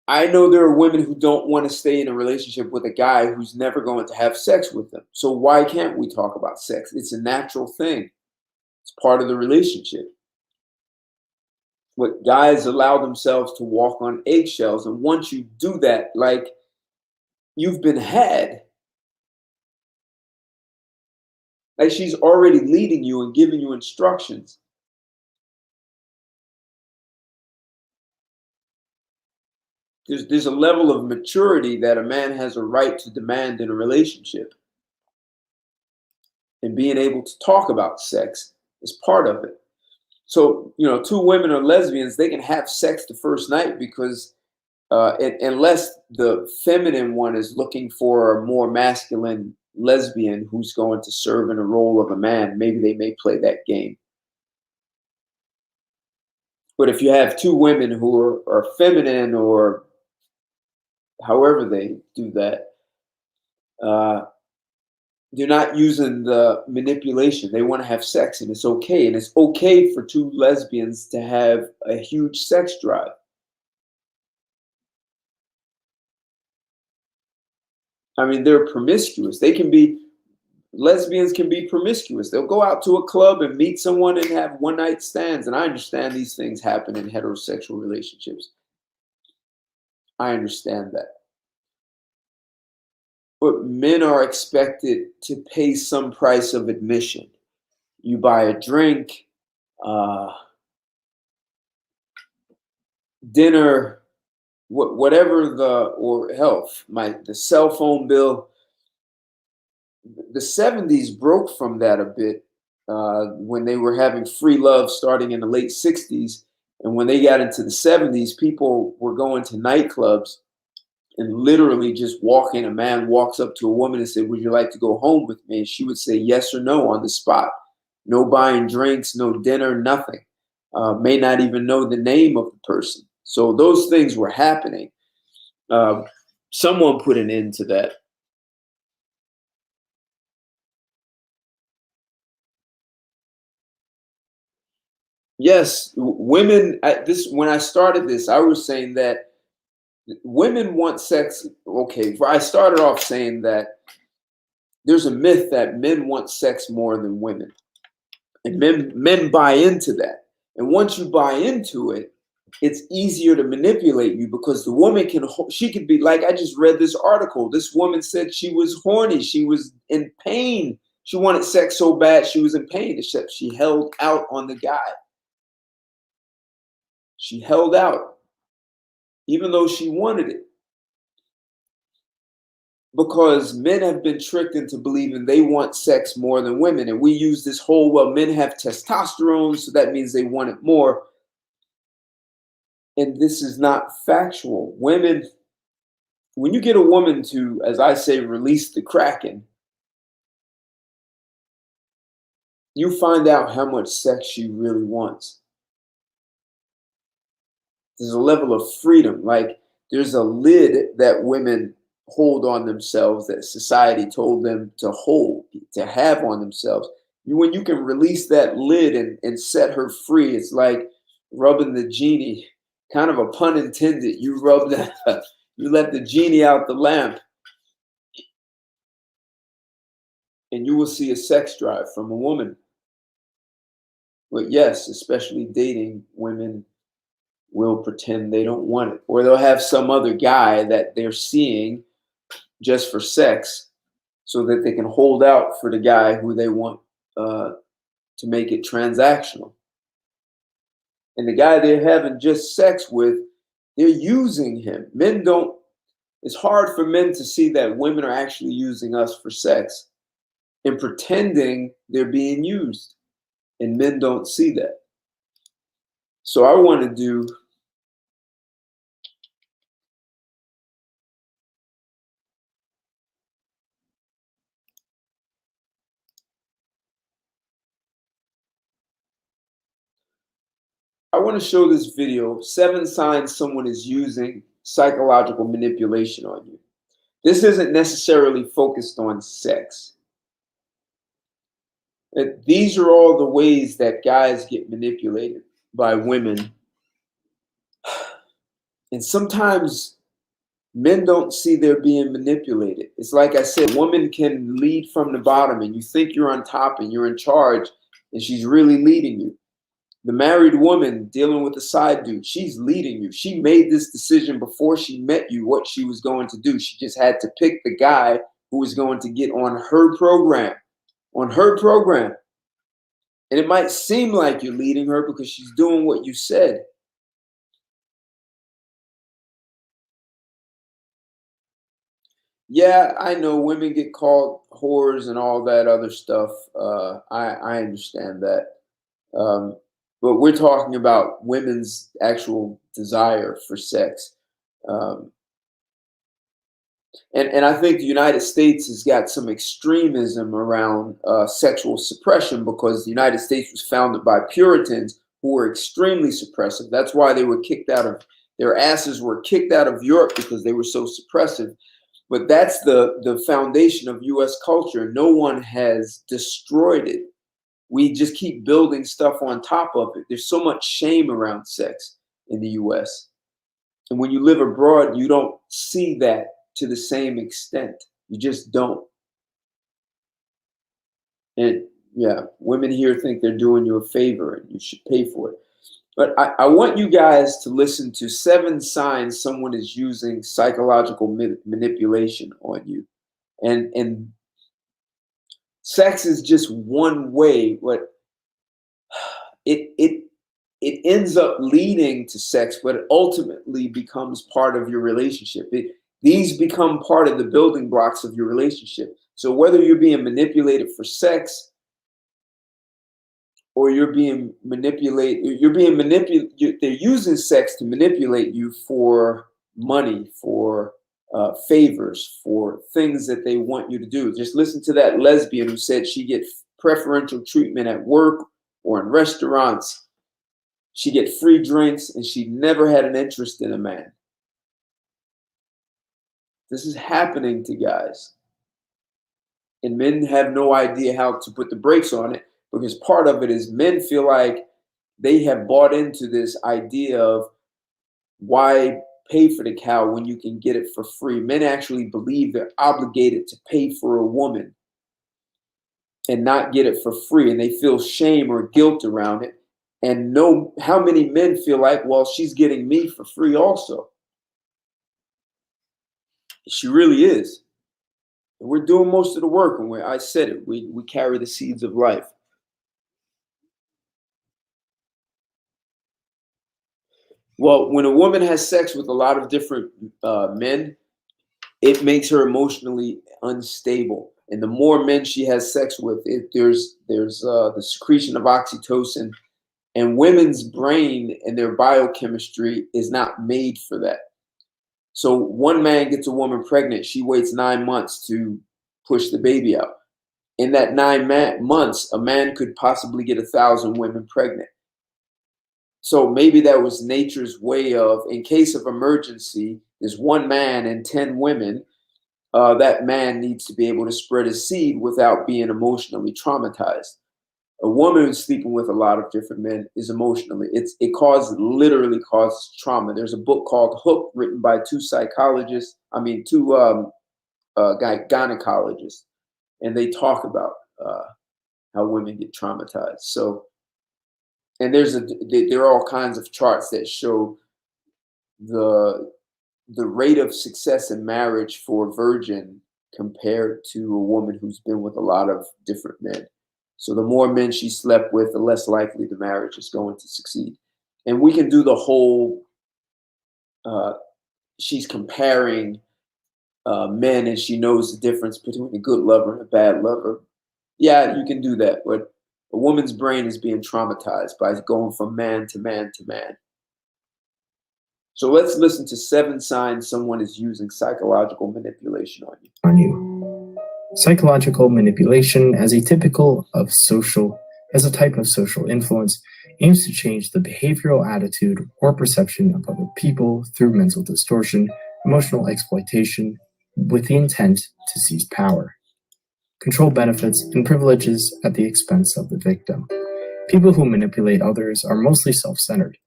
I know there are women who don't want to stay in a relationship with a guy who's never going to have sex with them. So why can't we talk about sex? It's a natural thing. It's part of the relationship. But guys allow themselves to walk on eggshells. And once you do that, like, you've been had. Like, she's already leading you and giving you instructions. There's a level of maturity that a man has a right to demand in a relationship. And being able to talk about sex is part of it. So, two women are lesbians, they can have sex the first night because unless the feminine one is looking for a more masculine lesbian who's going to serve in the role of a man, maybe they may play that game. But if you have two women who are feminine, or however they do that, they're not using the manipulation. They want to have sex, and it's okay. And it's okay for two lesbians to have a huge sex drive. I mean, they're promiscuous. They can be, lesbians can be promiscuous. They'll go out to a club and meet someone and have one night stands. And I understand these things happen in heterosexual relationships. I understand that. But men are expected to pay some price of admission. You buy a drink, dinner, whatever or health, the cell phone bill. The 70s broke from that a bit when they were having free love starting in the late 60s. And when they got into the 70s, people were going to nightclubs and literally just walking. A man walks up to a woman and said, "Would you like to go home with me?" And she would say yes or no on the spot. No buying drinks, no dinner, nothing. May not even know the name of the person. So those things were happening. Someone put an end to that. Yes, women. When I started this, I was saying that women want sex. Okay, I started off saying that there's a myth that men want sex more than women, and men buy into that. And once you buy into it, it's easier to manipulate you because the woman she could be like, I just read this article. This woman said she was horny. She was in pain. She wanted sex so bad she was in pain, except she held out on the guy. She held out, even though she wanted it. Because men have been tricked into believing they want sex more than women. And we use this whole, well, men have testosterone, so that means they want it more. And this is not factual. Women, when you get a woman to, as I say, release the Kraken, you find out how much sex she really wants. There's a level of freedom. Like there's a lid that women hold on themselves that society told them to hold, to have on themselves. When you can release that lid and set her free, it's like rubbing the genie, kind of a pun intended. You rub that, you let the genie out the lamp, and you will see a sex drive from a woman. But yes, especially dating, women will pretend they don't want it, or they'll have some other guy that they're seeing just for sex so that they can hold out for the guy who they want to make it transactional. And the guy they're having just sex with, they're using him. It's hard for men to see that women are actually using us for sex and pretending they're being used. And men don't see that. So I want to do I want to show this video, 7 signs someone is using psychological manipulation on you. This isn't necessarily focused on sex. These are all the ways that guys get manipulated by women. And sometimes men don't see they're being manipulated. It's like I said, a woman can lead from the bottom and you think you're on top and you're in charge and she's really leading you. The married woman dealing with a side dude, she's leading you. She made this decision before she met you, what she was going to do. She just had to pick the guy who was going to get on her program, And it might seem like you're leading her because she's doing what you said. Yeah, I know women get called whores and all that other stuff. I understand that. But we're talking about women's actual desire for sex. And I think the United States has got some extremism around sexual suppression because the United States was founded by Puritans who were extremely suppressive. That's why they were their asses were kicked out of Europe because they were so suppressive. But that's the foundation of U.S. culture. No one has destroyed it. We just keep building stuff on top of it. There's so much shame around sex in the U.S. And when you live abroad, you don't see that to the same extent. You just don't. And yeah, women here think they're doing you a favor and you should pay for it. But I want you guys to listen to 7 signs someone is using psychological manipulation on you. And sex is just one way, but it ends up leading to sex, but it ultimately becomes part of your relationship. These become part of the building blocks of your relationship. So whether you're being manipulated for sex or you're being manipulated, they're using sex to manipulate you for money, for favors, for things that they want you to do. Just listen to that lesbian who said she gets preferential treatment at work or in restaurants. She get free drinks and she never had an interest in a man. This is happening to guys. And men have no idea how to put the brakes on it, because part of it is men feel like they have bought into this idea of why pay for the cow when you can get it for free. Men actually believe they're obligated to pay for a woman and not get it for free, and they feel shame or guilt around it. And know how many men feel like, well, she's getting me for free also. She really is. And we're doing most of the work, and I said it, we carry the seeds of life. Well, when a woman has sex with a lot of different men, it makes her emotionally unstable. And the more men she has sex with, there's the secretion of oxytocin, and women's brain and their biochemistry is not made for that. So one man gets a woman pregnant, she waits 9 months to push the baby out. In that 9 months, a man could possibly get 1,000 women pregnant. So maybe that was nature's way of, in case of emergency, there's one man and 10 women. That man needs to be able to spread his seed without being emotionally traumatized. A woman who's sleeping with a lot of different men is emotionally, literally causes trauma. There's a book called Hook, written by two gynecologists, and they talk about how women get traumatized. So, and there are all kinds of charts that show the rate of success in marriage for a virgin compared to a woman who's been with a lot of different men. So the more men she slept with, the less likely the marriage is going to succeed. And we can do the whole, she's comparing men and she knows the difference between a good lover and a bad lover. Yeah, you can do that. But a woman's brain is being traumatized by going from man to man to man. So let's listen to 7 signs someone is using psychological manipulation on you. Psychological manipulation, as a type of social influence, aims to change the behavioral attitude or perception of other people through mental distortion, emotional exploitation, with the intent to seize power, control benefits and privileges at the expense of the victim. People who manipulate others are mostly self-centered.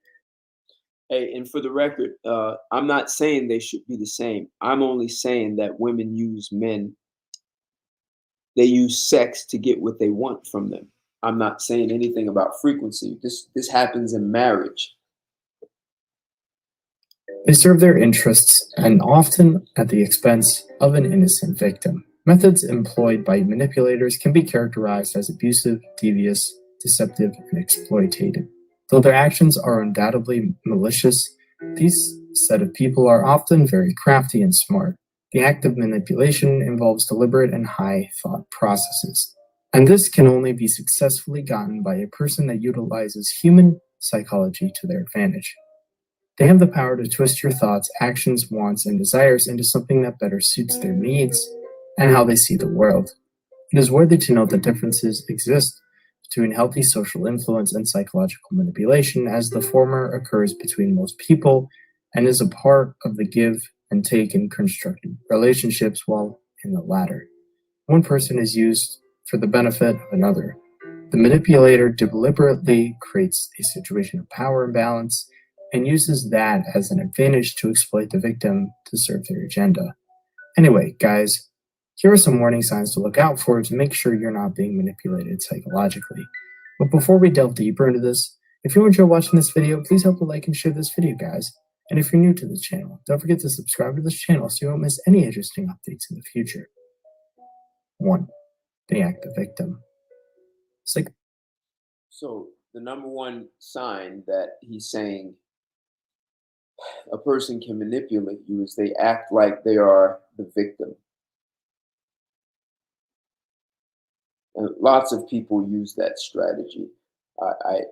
Hey, and for the record, I'm not saying they should be the same. I'm only saying that women use men. They use sex to get what they want from them. I'm not saying anything about frequency. This happens in marriage. They serve their interests, and often at the expense of an innocent victim. Methods employed by manipulators can be characterized as abusive, devious, deceptive, and exploitative. Though their actions are undoubtedly malicious, these set of people are often very crafty and smart. The act of manipulation involves deliberate and high thought processes. And this can only be successfully gotten by a person that utilizes human psychology to their advantage. They have the power to twist your thoughts, actions, wants, and desires into something that better suits their needs and how they see the world. It is worthy to note that differences exist between healthy social influence and psychological manipulation, as the former occurs between most people and is a part of the give and take in constructive relationships, while in the latter, one person is used for the benefit of another. The manipulator deliberately creates a situation of power imbalance and uses that as an advantage to exploit the victim to serve their agenda. Anyway, guys, Here are some warning signs to look out for to make sure you're not being manipulated psychologically. But before we delve deeper into this, if you enjoy watching this video, please help to like and share this video, guys. And if you're new to this channel, don't forget to subscribe to this channel so you won't miss any interesting updates in the future. 1. The act of victim. So the number one sign that he's saying a person can manipulate you is they act like they are the victim. And lots of people use that strategy.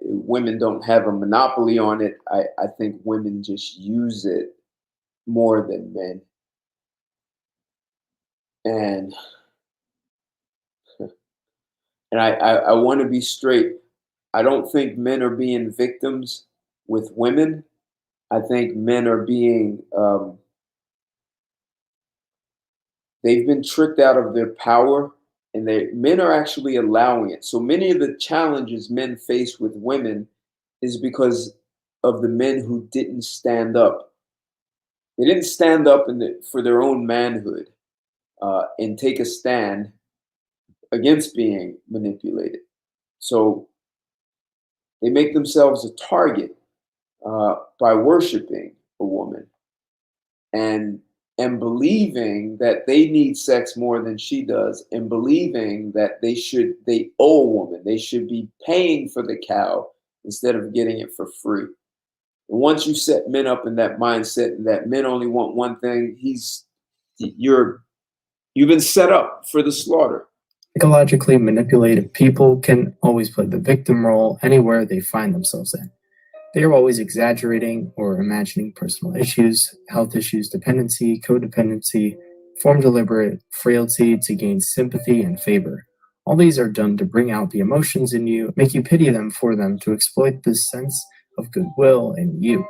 Women don't have a monopoly on it. I think women just use it more than men. And I want to be straight. I don't think men are being victims with women. I think men are being, they've been tricked out of their power, and men are actually allowing it. So many of the challenges men face with women is because of the men who didn't stand up. They didn't stand up for their own manhood and take a stand against being manipulated. So they make themselves a target by worshiping a woman and believing that they need sex more than she does, and believing that they owe a woman. They should be paying for the cow instead of getting it for free. And once you set men up in that mindset that men only want one thing, you've been set up for the slaughter. Psychologically manipulative people can always play the victim role anywhere they find themselves in. They are always exaggerating or imagining personal issues, health issues, dependency, codependency, form deliberate frailty to gain sympathy and favor. All these are done to bring out the emotions in you, make you pity them for them, to exploit this sense of goodwill in you.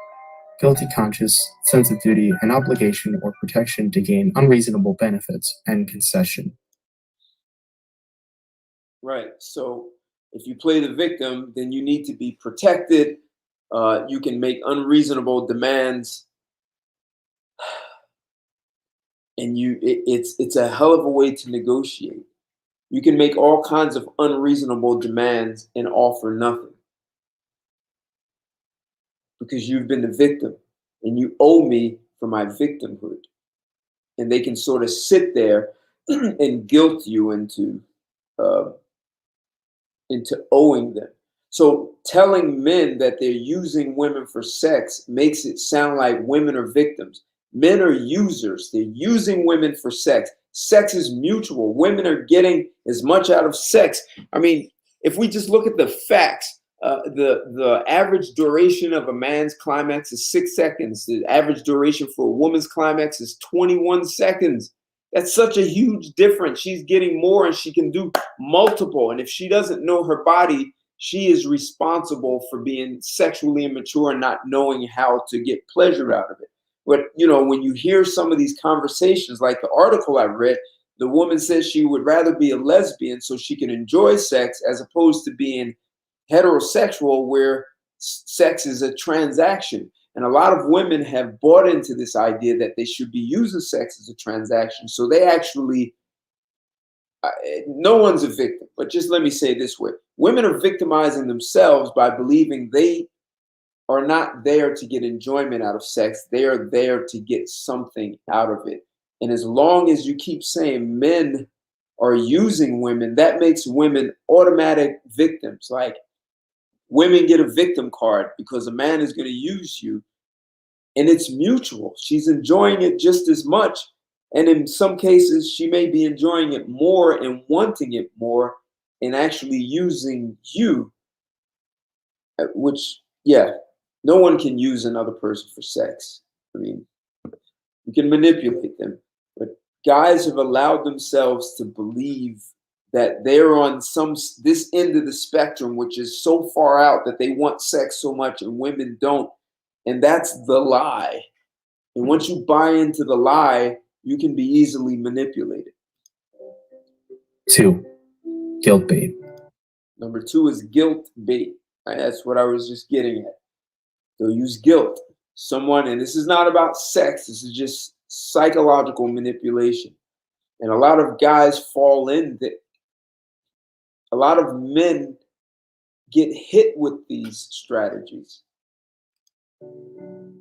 Guilty conscience, sense of duty, and obligation or protection to gain unreasonable benefits and concession. Right. So if you play the victim, then you need to be protected. You can make unreasonable demands, and it's a hell of a way to negotiate. You can make all kinds of unreasonable demands and offer nothing because you've been the victim and you owe me for my victimhood. And they can sort of sit there and guilt you into owing them. So telling men that they're using women for sex makes it sound like women are victims. Men are users. They're using women for sex. Sex is mutual. Women are getting as much out of sex. I mean, if we just look at the facts, the average duration of a man's climax is 6 seconds. The average duration for a woman's climax is 21 seconds. That's such a huge difference. She's getting more and she can do multiple. And if she doesn't know her body, she is responsible for being sexually immature and not knowing how to get pleasure out of it. But, when you hear some of these conversations, like the article I read, the woman says she would rather be a lesbian so she can enjoy sex as opposed to being heterosexual where sex is a transaction. And a lot of women have bought into this idea that they should be using sex as a transaction. So they actually, no one's a victim, but just let me say it this way. Women are victimizing themselves by believing they are not there to get enjoyment out of sex. They are there to get something out of it. And as long as you keep saying men are using women, that makes women automatic victims. Like, women get a victim card because a man is going to use you, and it's mutual. She's enjoying it just as much. And in some cases, she may be enjoying it more and wanting it more and actually using you, which, no one can use another person for sex. I mean, you can manipulate them, but guys have allowed themselves to believe that they're on this end of the spectrum, which is so far out that they want sex so much and women don't. And that's the lie. And once you buy into the lie, you can be easily manipulated. 2. Guilt bait. Number 2 is guilt bait. That's what I was just getting at. They'll use guilt. And this is not about sex, this is just psychological manipulation. And a lot of guys fall in that. A lot of men get hit with these strategies.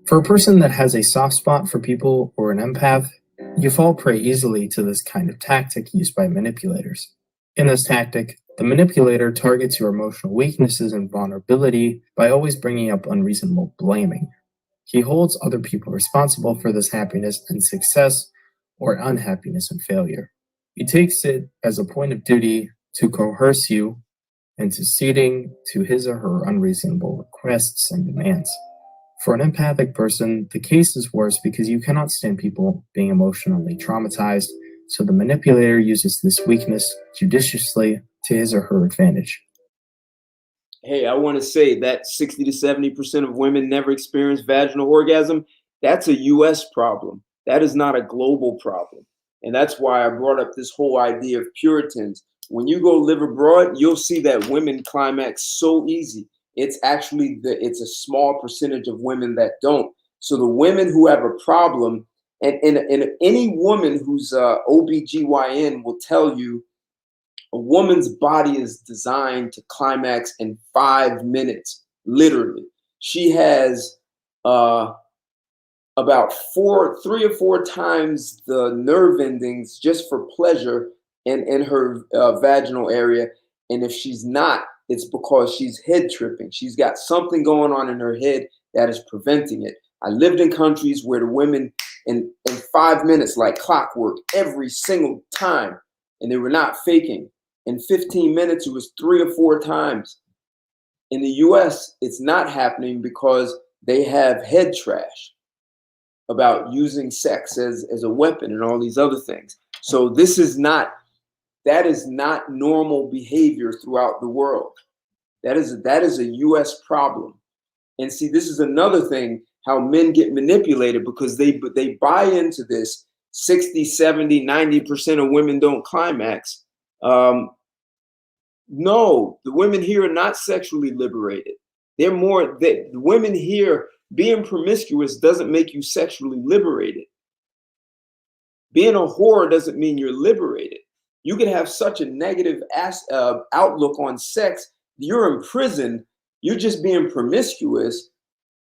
For a person that has a soft spot for people or an empath, you fall prey easily to this kind of tactic used by manipulators. In this tactic, the manipulator targets your emotional weaknesses and vulnerability by always bringing up unreasonable blaming. He holds other people responsible for this happiness and success or unhappiness and failure. He takes it as a point of duty to coerce you into ceding to his or her unreasonable requests and demands. For an empathic person, the case is worse because you cannot stand people being emotionally traumatized, so the manipulator uses this weakness judiciously to his or her advantage. Hey, I want to say that 60 to 70% of women never experience vaginal orgasm. That's a US problem. That is not a global problem. And that's why I brought up this whole idea of Puritans. When you go live abroad, you'll see that women climax so easy. It's actually it's a small percentage of women that don't. So the women who have a problem, and any woman who's OBGYN will tell you a woman's body is designed to climax in 5 minutes, literally. She has about 3 or 4 times the nerve endings just for pleasure in her vaginal area. And if she's not, it's because she's head tripping. She's got something going on in her head that is preventing it. I lived in countries where the women in 5 minutes, like clockwork, every single time, and they were not faking. In 15 minutes, it was 3 or 4 times. In the US, it's not happening because they have head trash about using sex as a weapon and all these other things. So that is not normal behavior throughout the world. That is a US problem. And see, this is another thing, how men get manipulated because they buy into this 60, 70, 90% of women don't climax. No, the women here are not sexually liberated. The women here, being promiscuous doesn't make you sexually liberated. Being a whore doesn't mean you're liberated. You can have such a negative outlook on sex. You're in prison. You're just being promiscuous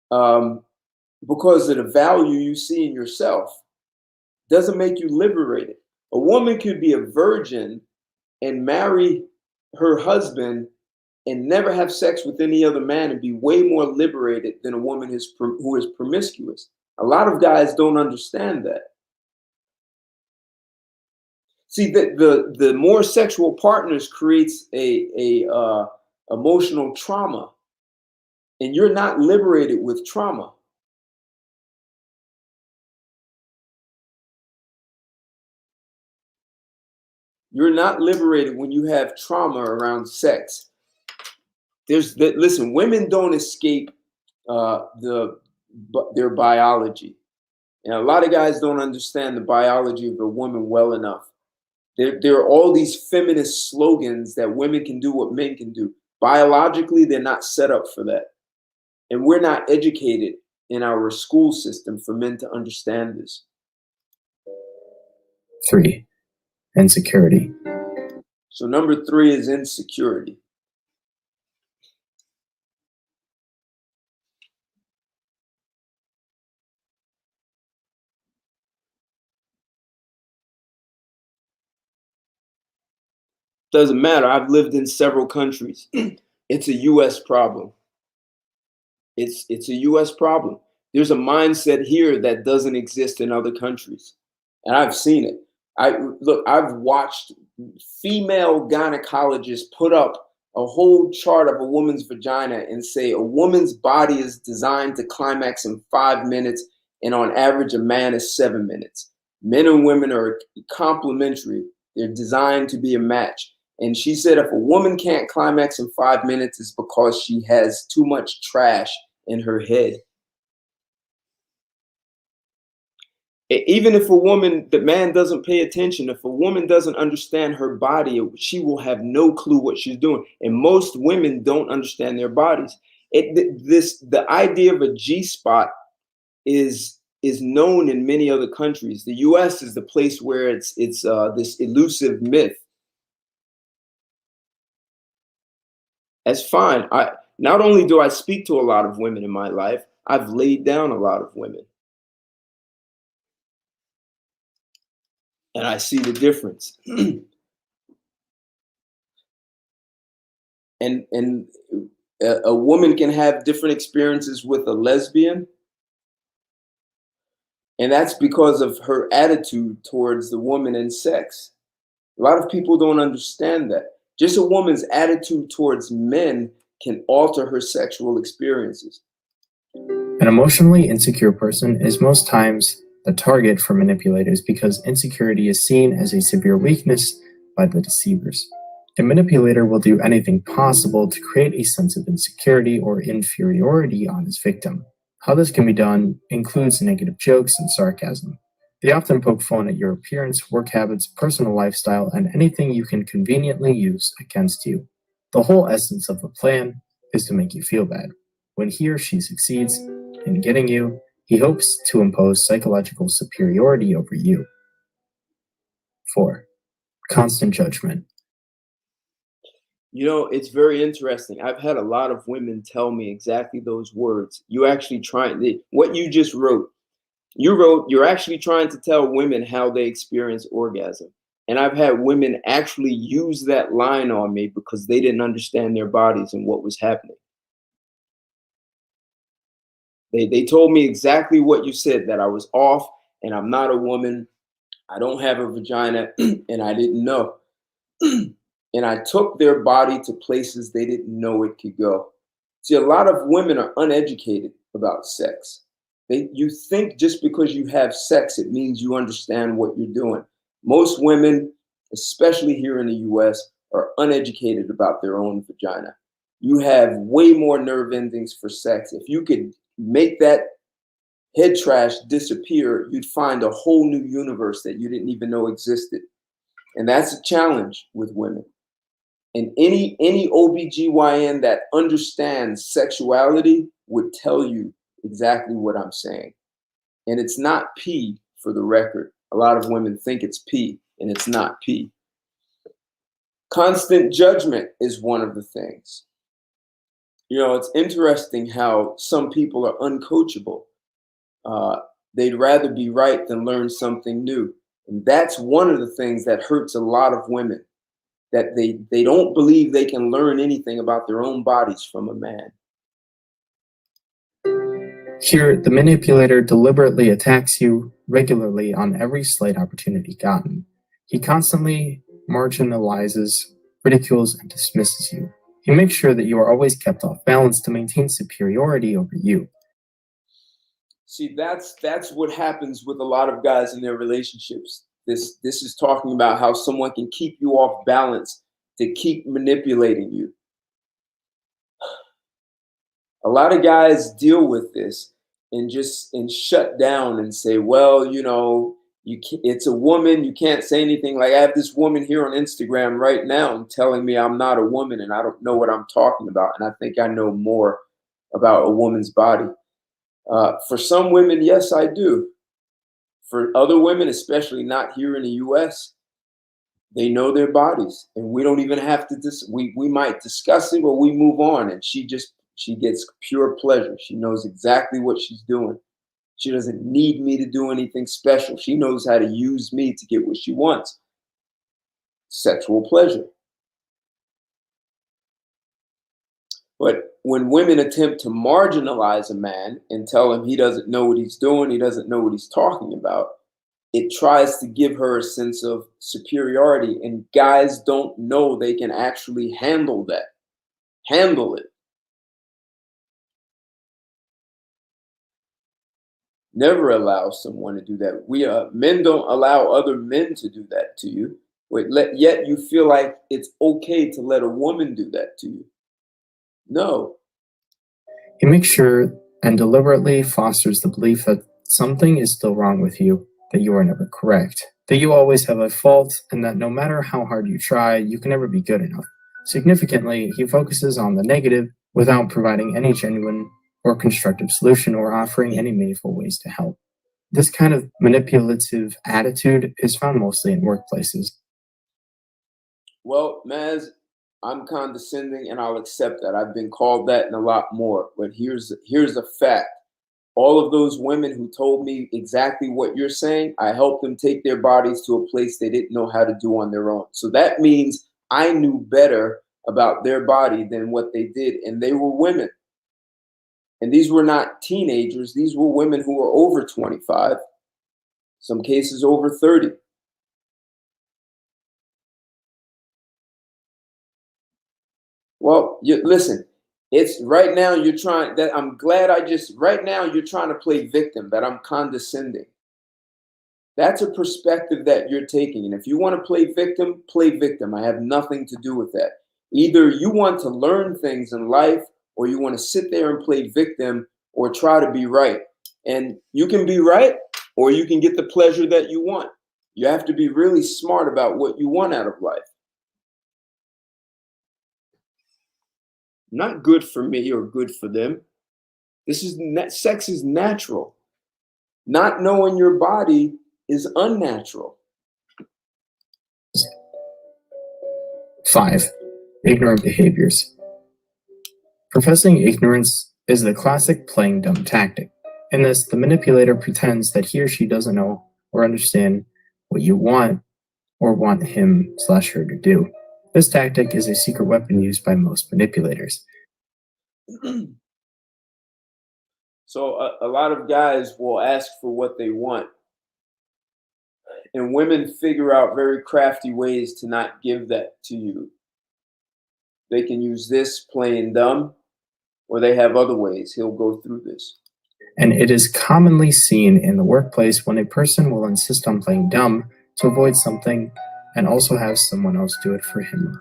because of the value you see in yourself. Doesn't make you liberated. A woman could be a virgin and marry her husband and never have sex with any other man and be way more liberated than a woman who is promiscuous. A lot of guys don't understand that. See, the more sexual partners creates a emotional trauma, and you're not liberated with trauma. You're not liberated when you have trauma around sex. Listen, women don't escape their biology. And a lot of guys don't understand the biology of a woman well enough. There are all these feminist slogans that women can do what men can do. Biologically, they're not set up for that. And we're not educated in our school system for men to understand this. 3. Insecurity. So number 3 is insecurity. Doesn't matter. I've lived in several countries. It's a US problem. It's a US problem. There's a mindset here that doesn't exist in other countries. And I've seen it. I've watched female gynecologists put up a whole chart of a woman's vagina and say a woman's body is designed to climax in 5 minutes, and on average, a man is 7 minutes. Men and women are complementary. They're designed to be a match. And she said if a woman can't climax in 5 minutes, it's because she has too much trash in her head. Even if the man doesn't pay attention, if a woman doesn't understand her body, she will have no clue what she's doing. And most women don't understand their bodies. The idea of a G spot is is known in many other countries. The US is the place where it's this elusive myth. That's fine. Not only do I speak to a lot of women in my life, I've laid down a lot of women. And I see the difference. and a woman can have different experiences with a lesbian, and that's because of her attitude towards the woman and sex. A lot of people don't understand that. Just a woman's attitude towards men can alter her sexual experiences. An emotionally insecure person is most times the target for manipulators because insecurity is seen as a severe weakness by the deceivers. A manipulator will do anything possible to create a sense of insecurity or inferiority on his victim. How this can be done includes negative jokes and sarcasm. They often poke fun at your appearance, work habits, personal lifestyle, and anything you can conveniently use against you. The whole essence of the plan is to make you feel bad. When he or she succeeds in getting you, he hopes to impose psychological superiority over you. 4. Constant judgment. You know, it's very interesting. I've had a lot of women tell me exactly those words. You actually trying, what you just wrote, you're actually trying to tell women how they experience orgasm. And I've had women actually use that line on me because they didn't understand their bodies and what was happening. They told me exactly what you said, that I was off and I'm not a woman. I don't have a vagina and I didn't know. And I took their body to places they didn't know it could go. See, a lot of women are uneducated about sex. You think just because you have sex, it means you understand what you're doing. Most women, especially here in the US, are uneducated about their own vagina. You have way more nerve endings for sex. If you could make that head trash disappear, you'd find a whole new universe that you didn't even know existed. And that's a challenge with women. And any OBGYN that understands sexuality would tell you exactly what I'm saying. And it's not P, for the record. A lot of women think it's P, and it's not P. Constant judgment is one of the things. You know, it's interesting how some people are uncoachable. They'd rather be right than learn something new. And that's one of the things that hurts a lot of women, that they don't believe they can learn anything about their own bodies from a man. Here, the manipulator deliberately attacks you regularly on every slight opportunity gotten. He constantly marginalizes, ridicules, and dismisses you. He makes sure that you are always kept off balance to maintain superiority over you. See, that's what happens with a lot of guys in their relationships. This is talking about how someone can keep you off balance to keep manipulating you. A lot of guys deal with this and shut down and say, well, you know, it's a woman, you can't say anything. Like, I have this woman here on Instagram right now telling me I'm not a woman and I don't know what I'm talking about. And I think I know more about a woman's body. For some women, yes, I do. For other women, especially not here in the US, they know their bodies, and we don't even have to we might discuss it or we move on, and she gets pure pleasure. She knows exactly what she's doing. She doesn't need me to do anything special. She knows how to use me to get what she wants. Sexual pleasure. But when women attempt to marginalize a man and tell him he doesn't know what he's doing, he doesn't know what he's talking about, it tries to give her a sense of superiority. And guys don't know they can actually handle that. Handle it. Never allow someone to do that. Men don't allow other men to do that to you. Yet you feel like it's okay to let a woman do that to you. No. He makes sure and deliberately fosters the belief that something is still wrong with you, that you are never correct, that you always have a fault, and that no matter how hard you try, you can never be good enough. Significantly, he focuses on the negative without providing any genuine or constructive solution or offering any meaningful ways to help. This kind of manipulative attitude is found mostly in workplaces. Well, Maz, I'm condescending and I'll accept that. I've been called that and a lot more. But here's a fact. All of those women who told me exactly what you're saying, I helped them take their bodies to a place they didn't know how to do on their own. So that means I knew better about their body than what they did. And they were women. And these were not teenagers. These were women who were over 25, some cases over 30. Well, listen, it's right now you're trying that I'm glad right now you're trying to play victim, that I'm condescending. That's a perspective that you're taking. And if you want to play victim, play victim. I have nothing to do with that. Either you want to learn things in life or you want to sit there and play victim or try to be right. And you can be right or you can get the pleasure that you want. You have to be really smart about what you want out of life. Not good for me or good for them. Sex is natural. Not knowing your body is unnatural. 5. Ignorant behaviors. Professing ignorance is the classic playing dumb tactic. In this, the manipulator pretends that he or she doesn't know or understand what you want or want him/her to do. This tactic is a secret weapon used by most manipulators. So a lot of guys will ask for what they want. And women figure out very crafty ways to not give that to you. They can use this playing dumb, or they have other ways. He'll go through this. And it is commonly seen in the workplace when a person will insist on playing dumb to avoid something and also have someone else do it for him.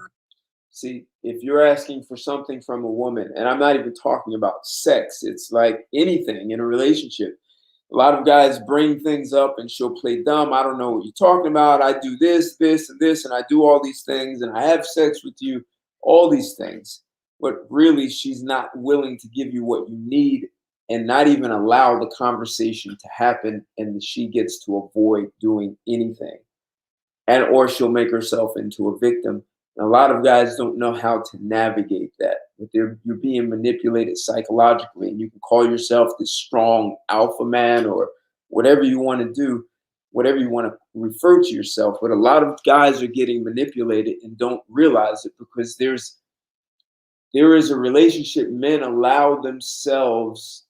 See, if you're asking for something from a woman, and I'm not even talking about sex, it's like anything in a relationship. A lot of guys bring things up and she'll play dumb. I don't know what you're talking about. I do this, this, and this, and I do all these things, and I have sex with you, all these things. But really, she's not willing to give you what you need and not even allow the conversation to happen, and she gets to avoid doing anything. And or she'll make herself into a victim. And a lot of guys don't know how to navigate that. But you're being manipulated psychologically, and you can call yourself this strong alpha man or whatever you want to do, whatever you want to refer to yourself. But a lot of guys are getting manipulated and don't realize it because there is a relationship men allow themselves.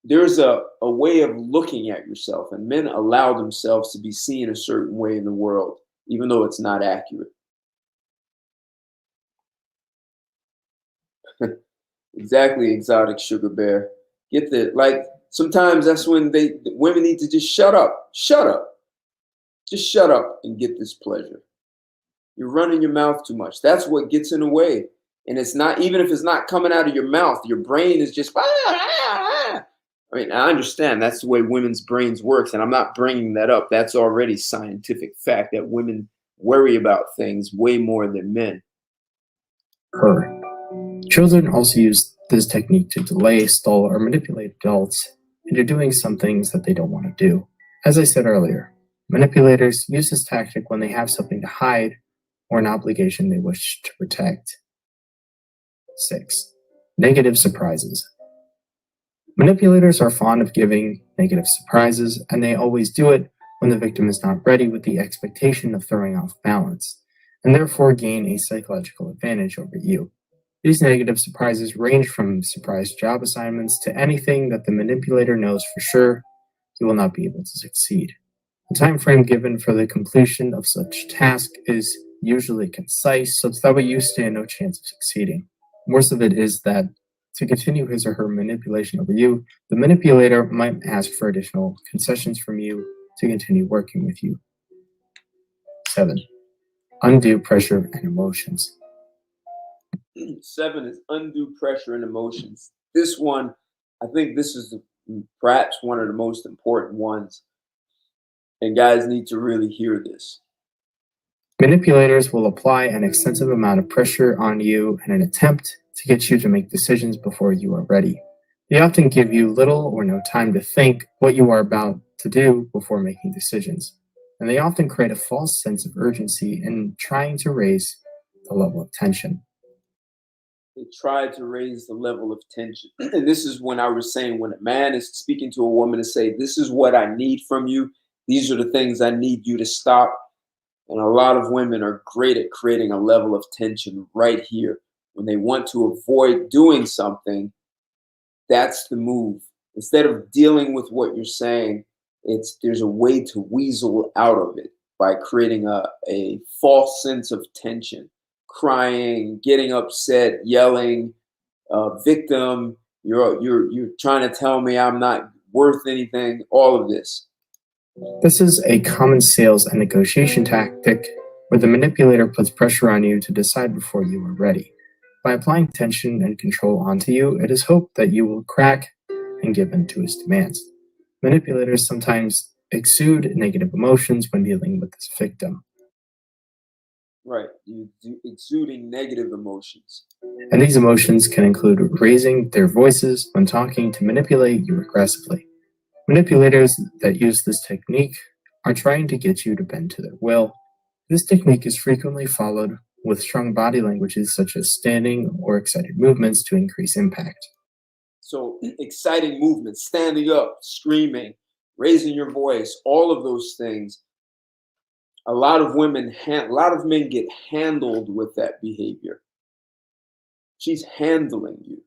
There's a way of looking at yourself, and men allow themselves to be seen a certain way in the world, even though it's not accurate. Exactly, exotic sugar bear. Sometimes that's when women need to just shut up, just shut up and get this pleasure. You're running your mouth too much. That's what gets in the way. And it's not, even if it's not coming out of your mouth, your brain is just, I mean, I understand that's the way women's brains works, and I'm not bringing that up. That's already scientific fact that women worry about things way more than men. Children also use this technique to delay, stall, or manipulate adults into doing some things that they don't want to do. As I said earlier, manipulators use this tactic when they have something to hide or an obligation they wish to protect. 6. Negative surprises. Manipulators are fond of giving negative surprises, and they always do it when the victim is not ready with the expectation of throwing off balance, and therefore gain a psychological advantage over you. These negative surprises range from surprise job assignments to anything that the manipulator knows for sure you will not be able to succeed. The time frame given for the completion of such task is usually concise, so that way you stand no chance of succeeding. Worst of it is that to continue his or her manipulation over you, the manipulator might ask for additional concessions from you to continue working with you. 7. Undue pressure and emotions. 7 is undue pressure and emotions. This one, I think this is perhaps one of the most important ones. And guys need to really hear this. Manipulators will apply an extensive amount of pressure on you in an attempt to get you to make decisions before you are ready. They often give you little or no time to think what you are about to do before making decisions. And they often create a false sense of urgency in trying to raise the level of tension. They try to raise the level of tension. And this is when I was saying, when a man is speaking to a woman to say, this is what I need from you. These are the things I need you to stop. And a lot of women are great at creating a level of tension right here. When they want to avoid doing something, that's the move. Instead of dealing with what you're saying, there's a way to weasel out of it by creating a false sense of tension, crying, getting upset, yelling, victim. You're trying to tell me I'm not worth anything. All of this. This is a common sales and negotiation tactic where the manipulator puts pressure on you to decide before you are ready. By applying tension and control onto you, it is hoped that you will crack and give in to his demands. Manipulators sometimes exude negative emotions when dealing with this victim, Right. You exuding negative emotions. and these emotions can include raising their voices when talking to manipulate you aggressively. Manipulators that use this technique are trying to get you to bend to their will. This technique is frequently followed with strong body languages such as standing or excited movements to increase impact. So exciting movements, standing up, screaming, raising your voice, all of those things. A lot of men get handled with that behavior. She's handling you,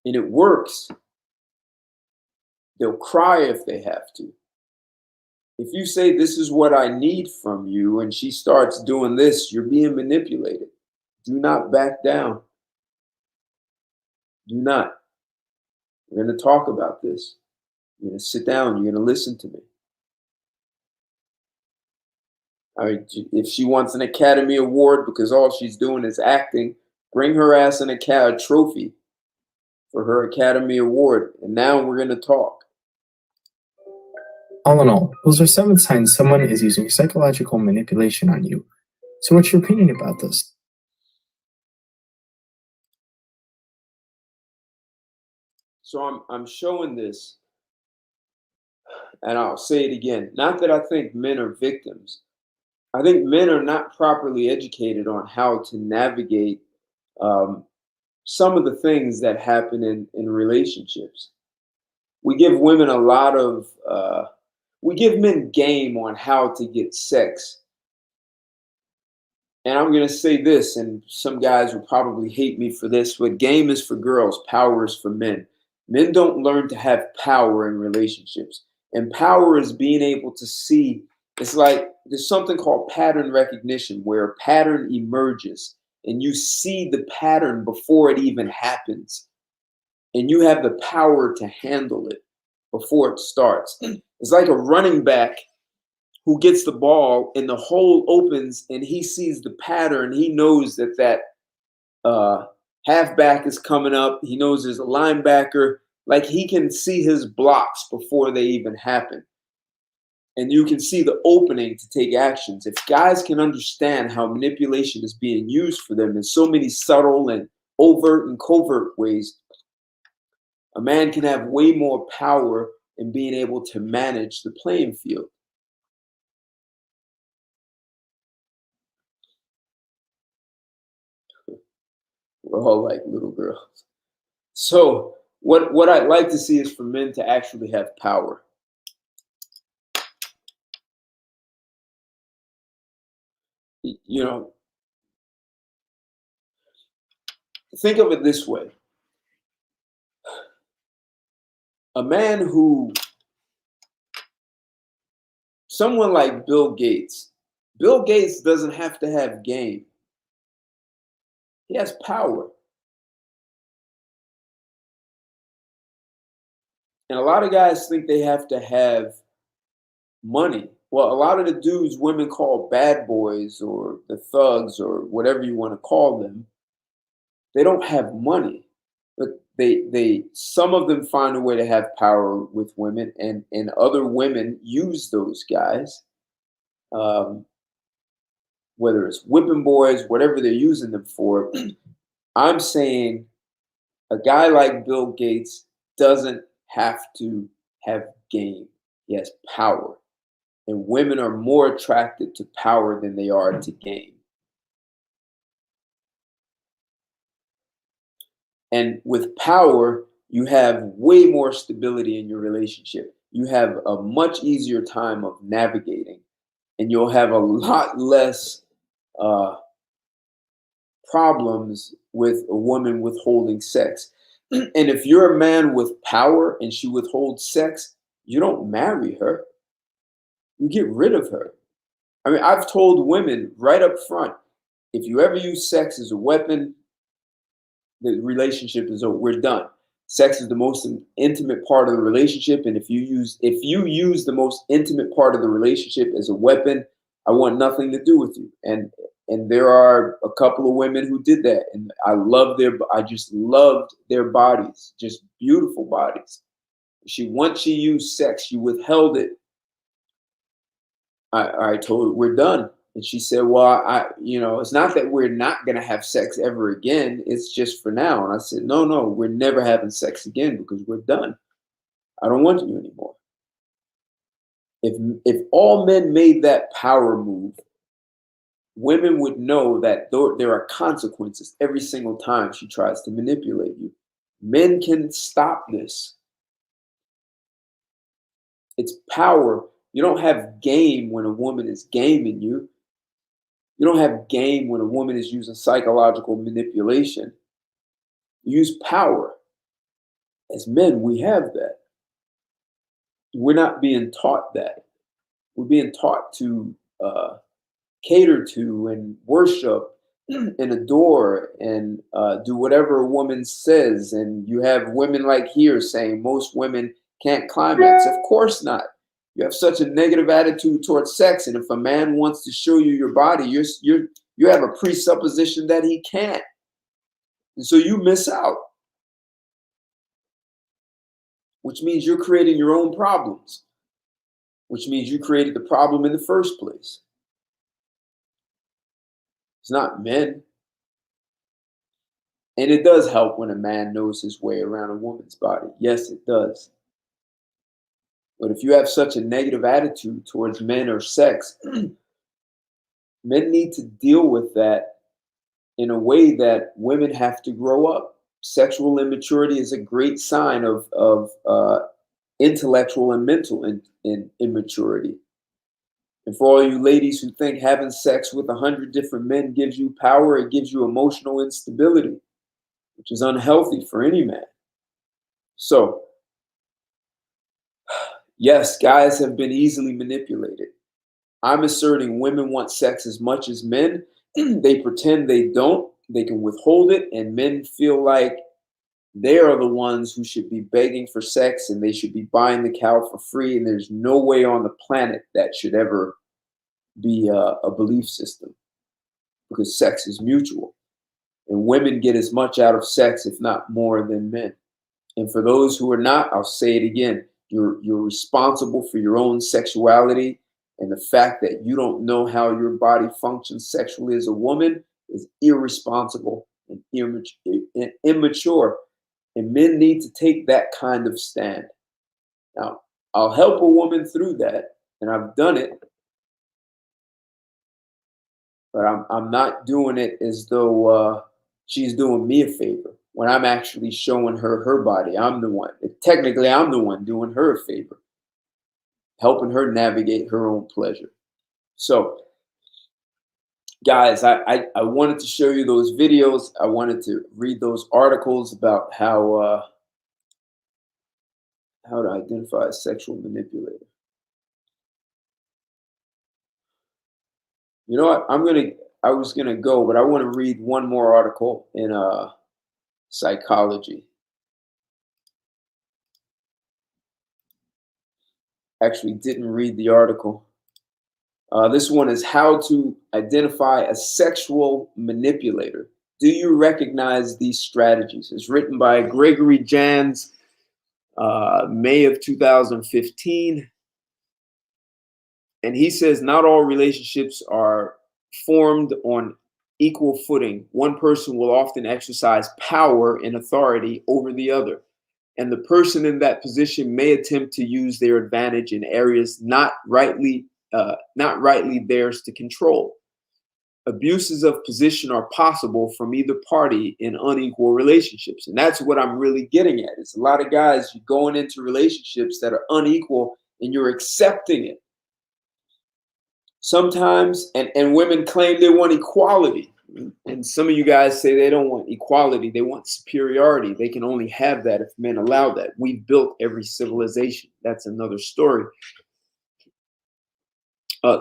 and it works. They'll cry if they have to. If you say, this is what I need from you, and she starts doing this, you're being manipulated. Do not back down. Do not. We're going to talk about this. You're going to sit down. You're going to listen to me. All right, if she wants an Academy Award because all she's doing is acting, bring her ass a trophy for her Academy Award. And now we're going to talk. All in all, those are 7 signs someone is using psychological manipulation on you. So what's your opinion about this? So I'm showing this, and I'll say it again. Not that I think men are victims. I think men are not properly educated on how to navigate some of the things that happen in relationships. We give women we give men game on how to get sex. And I'm going to say this, and some guys will probably hate me for this, but game is for girls, power is for men. Men don't learn to have power in relationships. And power is being able to see, it's like there's something called pattern recognition where a pattern emerges and you see the pattern before it even happens. And you have the power to handle it before it starts. It's like a running back who gets the ball and the hole opens and he sees the pattern. He knows that halfback is coming up. He knows there's a linebacker. Like he can see his blocks before they even happen. And you can see the opening to take actions. If guys can understand how manipulation is being used for them in so many subtle and overt and covert ways, a man can have way more power in being able to manage the playing field. We're all like little girls. So what I'd like to see is for men to actually have power. You know, think of it this way. Someone like Bill Gates doesn't have to have game. He has power. And a lot of guys think they have to have money. Well, a lot of the dudes women call bad boys or the thugs or whatever you want to call them, they don't have money. But they some of them find a way to have power with women, and other women use those guys. Whether it's whipping boys, whatever they're using them for. I'm saying A guy like Bill Gates doesn't have to have game. He has power. And women are more attracted to power than they are to game. And with power, you have way more stability in your relationship. You have a much easier time of navigating, and you'll have a lot less problems with a woman withholding sex. And if you're a man with power and she withholds sex, you don't marry her. You get rid of her. I mean, I've told women right up front, if you ever use sex as a weapon, the relationship is over. We're done. Sex is the most intimate part of the relationship, and if you use the most intimate part of the relationship as a weapon, I want nothing to do with you. And there are a couple of women who did that, and I just loved their bodies, just beautiful bodies. Once she used sex, she withheld it. I told her, we're done. And she said, well, it's not that we're not going to have sex ever again. It's just for now. And I said, no, we're never having sex again because we're done. I don't want you anymore. If all men made that power move, women would know that there are consequences every single time she tries to manipulate you. Men can stop this. It's power. You don't have game when a woman is gaming you. You don't have game when a woman is using psychological manipulation. You use power. As men, we have that. We're not being taught that. We're being taught to cater to and worship and adore and do whatever a woman says. And you have women like here saying most women can't climax. Of course not. You have such a negative attitude towards sex, and if a man wants to show you your body, you have a presupposition that he can't, and so you miss out, which means you're creating your own problems, which means you created the problem in the first place. It's not men. And it does help when a man knows his way around a woman's body. Yes, it does. But if you have such a negative attitude towards men or sex, men need to deal with that in a way that women have to grow up. Sexual immaturity is a great sign of intellectual and mental immaturity. And for all you ladies who think having sex with 100 different men gives you power, it gives you emotional instability, which is unhealthy for any man. So, yes, guys have been easily manipulated. I'm asserting women want sex as much as men. They pretend they don't. They can withhold it, and men feel like they are the ones who should be begging for sex and they should be buying the cow for free. And there's no way on the planet that should ever be a belief system, because sex is mutual. And women get as much out of sex, if not more, than men. And for those who are not, I'll say it again. You're responsible for your own sexuality, and the fact that you don't know how your body functions sexually as a woman is irresponsible and immature. And men need to take that kind of stand. Now, I'll help a woman through that, and I've done it. But I'm not doing it as though she's doing me a favor when I'm actually showing her body. I'm the one. Technically, I'm the one doing her a favor, helping her navigate her own pleasure. So, guys, I wanted to show you those videos. I wanted to read those articles about how to identify a sexual manipulator. You know what? I was gonna go, but I want to read one more article in psychology. Actually, didn't read the article. This one is how to identify a sexual manipulator. Do you recognize these strategies? It's written by Gregory Jans, May of 2015. And he says not all relationships are formed on equal footing, one person will often exercise power and authority over the other, and the person in that position may attempt to use their advantage in areas not rightly theirs to control. Abuses of position are possible from either party in unequal relationships, and that's what I'm really getting at. It's a lot of guys going into relationships that are unequal, and you're accepting it. Sometimes, and women claim they want equality. And some of you guys say they don't want equality, they want superiority. They can only have that if men allow that. We've built every civilization. That's another story.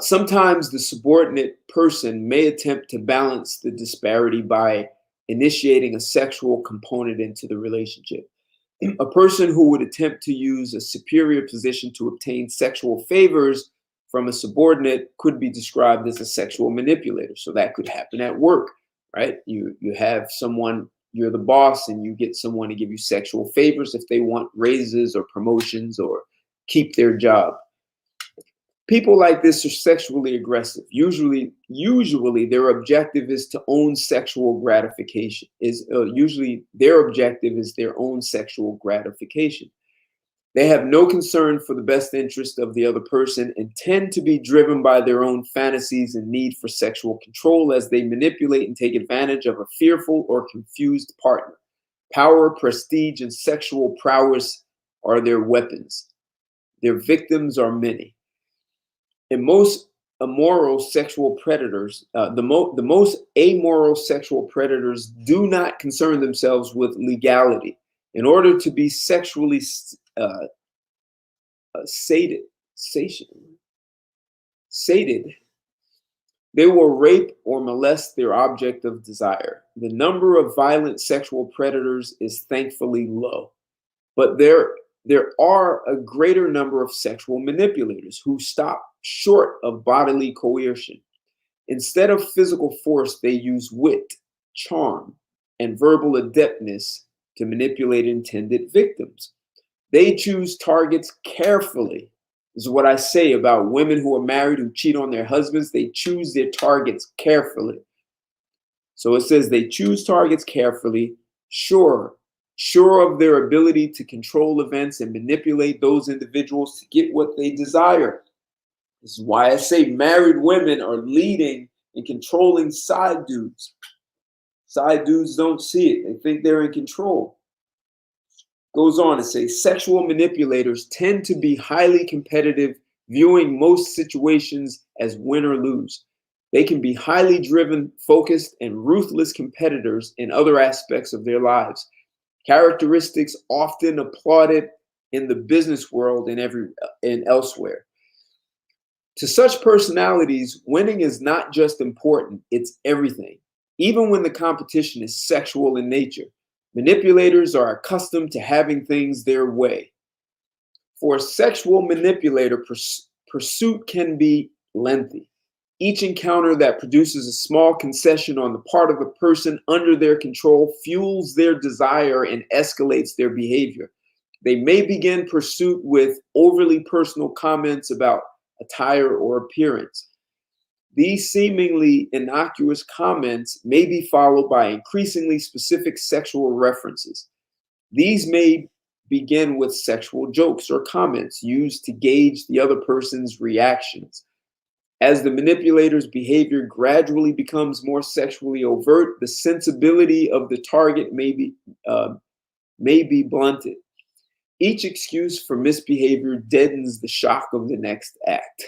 Sometimes the subordinate person may attempt to balance the disparity by initiating a sexual component into the relationship. A person who would attempt to use a superior position to obtain sexual favors from a subordinate could be described as a sexual manipulator. So that could happen at work, right? You have someone, you're the boss, and you get someone to give you sexual favors if they want raises or promotions or keep their job. People like this are sexually aggressive. Usually their objective is to own sexual gratification. Usually their objective is their own sexual gratification. They have no concern for the best interest of the other person and tend to be driven by their own fantasies and need for sexual control as they manipulate and take advantage of a fearful or confused partner. Power, prestige, and sexual prowess are their weapons. Their victims are many. And most immoral sexual predators, the most amoral sexual predators do not concern themselves with legality. In order to be sexually sated, they will rape or molest their object of desire. The number of violent sexual predators is thankfully low, but there are a greater number of sexual manipulators who stop short of bodily coercion. Instead of physical force, they use wit, charm, and verbal adeptness to manipulate intended victims. They choose targets carefully. This is what I say about women who are married who cheat on their husbands. They choose their targets carefully. So it says they choose targets carefully, sure of their ability to control events and manipulate those individuals to get what they desire. This is why I say married women are leading and controlling side dudes. Side dudes don't see it. They think they're in control. Goes on to say sexual manipulators tend to be highly competitive, viewing most situations as win or lose. They can be highly driven, focused, and ruthless competitors in other aspects of their lives. Characteristics often applauded in the business world and elsewhere. To such personalities, winning is not just important, it's everything. Even when the competition is sexual in nature, manipulators are accustomed to having things their way. For a sexual manipulator, pursuit can be lengthy. Each encounter that produces a small concession on the part of a person under their control fuels their desire and escalates their behavior. They may begin pursuit with overly personal comments about attire or appearance. These seemingly innocuous comments may be followed by increasingly specific sexual references. These may begin with sexual jokes or comments used to gauge the other person's reactions. As the manipulator's behavior gradually becomes more sexually overt, the sensibility of the target may be blunted. Each excuse for misbehavior deadens the shock of the next act.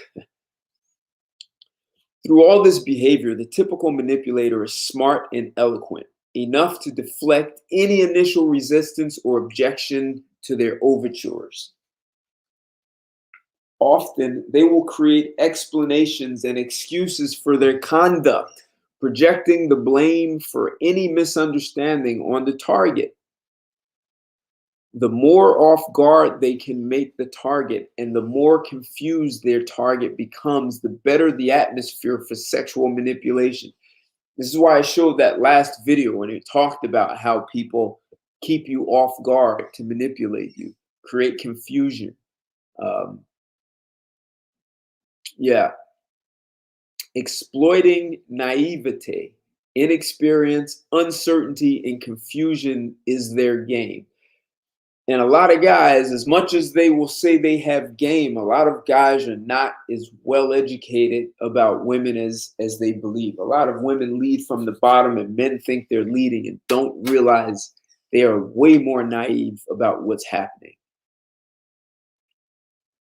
Through all this behavior, the typical manipulator is smart and eloquent, enough to deflect any initial resistance or objection to their overtures. Often, they will create explanations and excuses for their conduct, projecting the blame for any misunderstanding on the target. The more off guard they can make the target and the more confused their target becomes, the better the atmosphere for sexual manipulation. This is why I showed that last video when it talked about how people keep you off guard to manipulate you, create confusion. Exploiting naivete inexperience, uncertainty, and confusion is their game. And a lot of guys, as much as they will say they have game, a lot of guys are not as well educated about women as they believe. A lot of women lead from the bottom, and men think they're leading and don't realize they are way more naive about what's happening.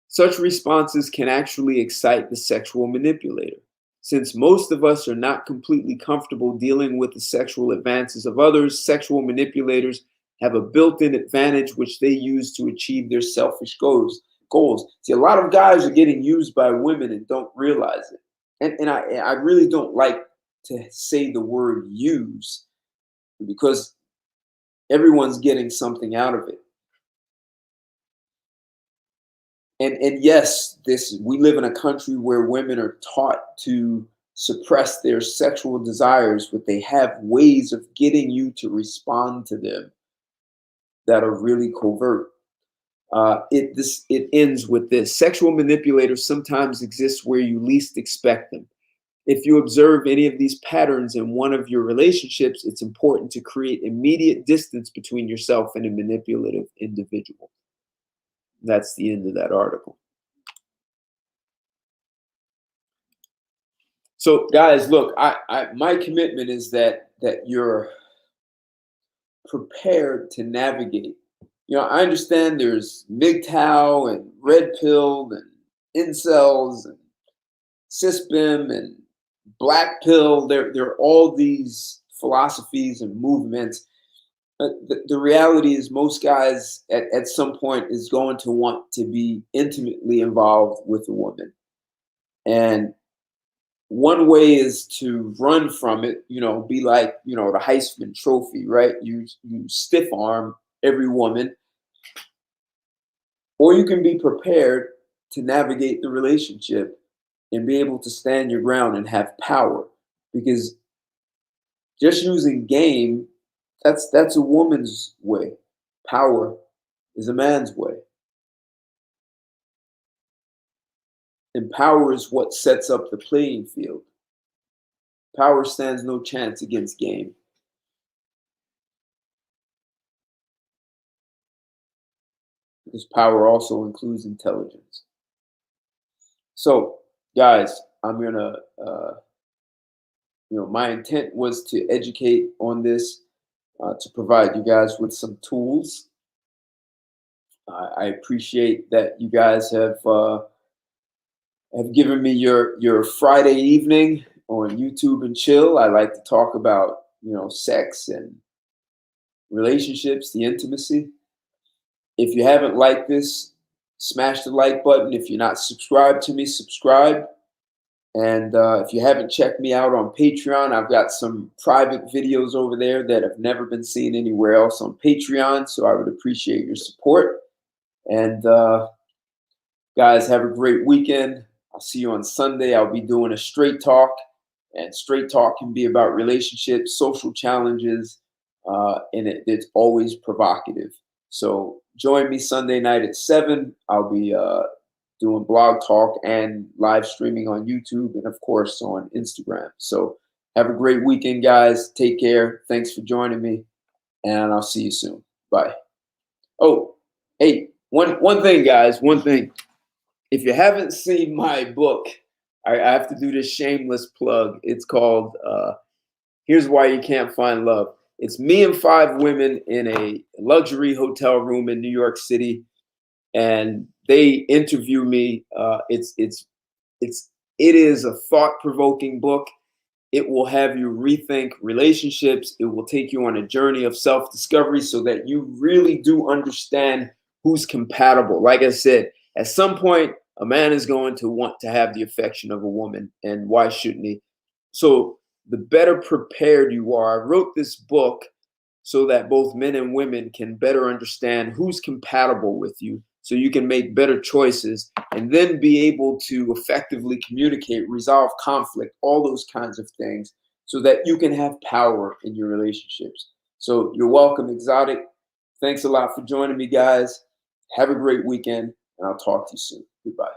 Such responses can actually excite the sexual manipulator. Since most of us are not completely comfortable dealing with the sexual advances of others, sexual manipulators have a built-in advantage which they use to achieve their selfish goals. See, a lot of guys are getting used by women and don't realize it. And I really don't like to say the word use, because everyone's getting something out of it. And yes, we live in a country where women are taught to suppress their sexual desires, but they have ways of getting you to respond to them that are really covert. It ends with this: sexual manipulators sometimes exist where you least expect them. If you observe any of these patterns in one of your relationships, it's important to create immediate distance between yourself and a manipulative individual. That's the end of that article. So, guys, look, my commitment is that you're prepared to navigate. I understand there's MGTOW and red pill and incels and cisbim and black pill. There are all these philosophies and movements. But the reality is most guys at some point is going to want to be intimately involved with a woman. And one way is to run from it, be like, the Heisman Trophy, right? You stiff arm every woman, or you can be prepared to navigate the relationship and be able to stand your ground and have power. Because just using game, that's a woman's way. Power is a man's way. And power is what sets up the playing field. Power stands no chance against game. Because power also includes intelligence. So, guys, I'm gonna, my intent was to educate on this, to provide you guys with some tools. I appreciate that you guys have given me your Friday evening on YouTube and Chill. I like to talk about, sex and relationships, the intimacy. If you haven't liked this, smash the like button. If you're not subscribed to me, subscribe. And if you haven't checked me out on Patreon, I've got some private videos over there that have never been seen anywhere else on Patreon. So I would appreciate your support. And guys, have a great weekend. I'll see you on Sunday. I'll be doing a straight talk. And straight talk can be about relationships, social challenges, and it's always provocative. So join me Sunday night at 7. I'll be doing blog talk and live streaming on YouTube and, of course, on Instagram. So have a great weekend, guys. Take care. Thanks for joining me, and I'll see you soon. Bye. Oh, hey, one thing, guys, one thing. If you haven't seen my book, I have to do this shameless plug. It's called Here's Why You Can't Find Love. It's me and 5 women in a luxury hotel room in New York City, and they interview me. It is a thought-provoking book. It will have you rethink relationships. It will take you on a journey of self-discovery so that you really do understand who's compatible. Like I said, at some point, a man is going to want to have the affection of a woman, and why shouldn't he? So the better prepared you are. I wrote this book so that both men and women can better understand who's compatible with you, so you can make better choices and then be able to effectively communicate, resolve conflict, all those kinds of things, so that you can have power in your relationships. So you're welcome, Exotic. Thanks a lot for joining me, guys. Have a great weekend, and I'll talk to you soon. Goodbye.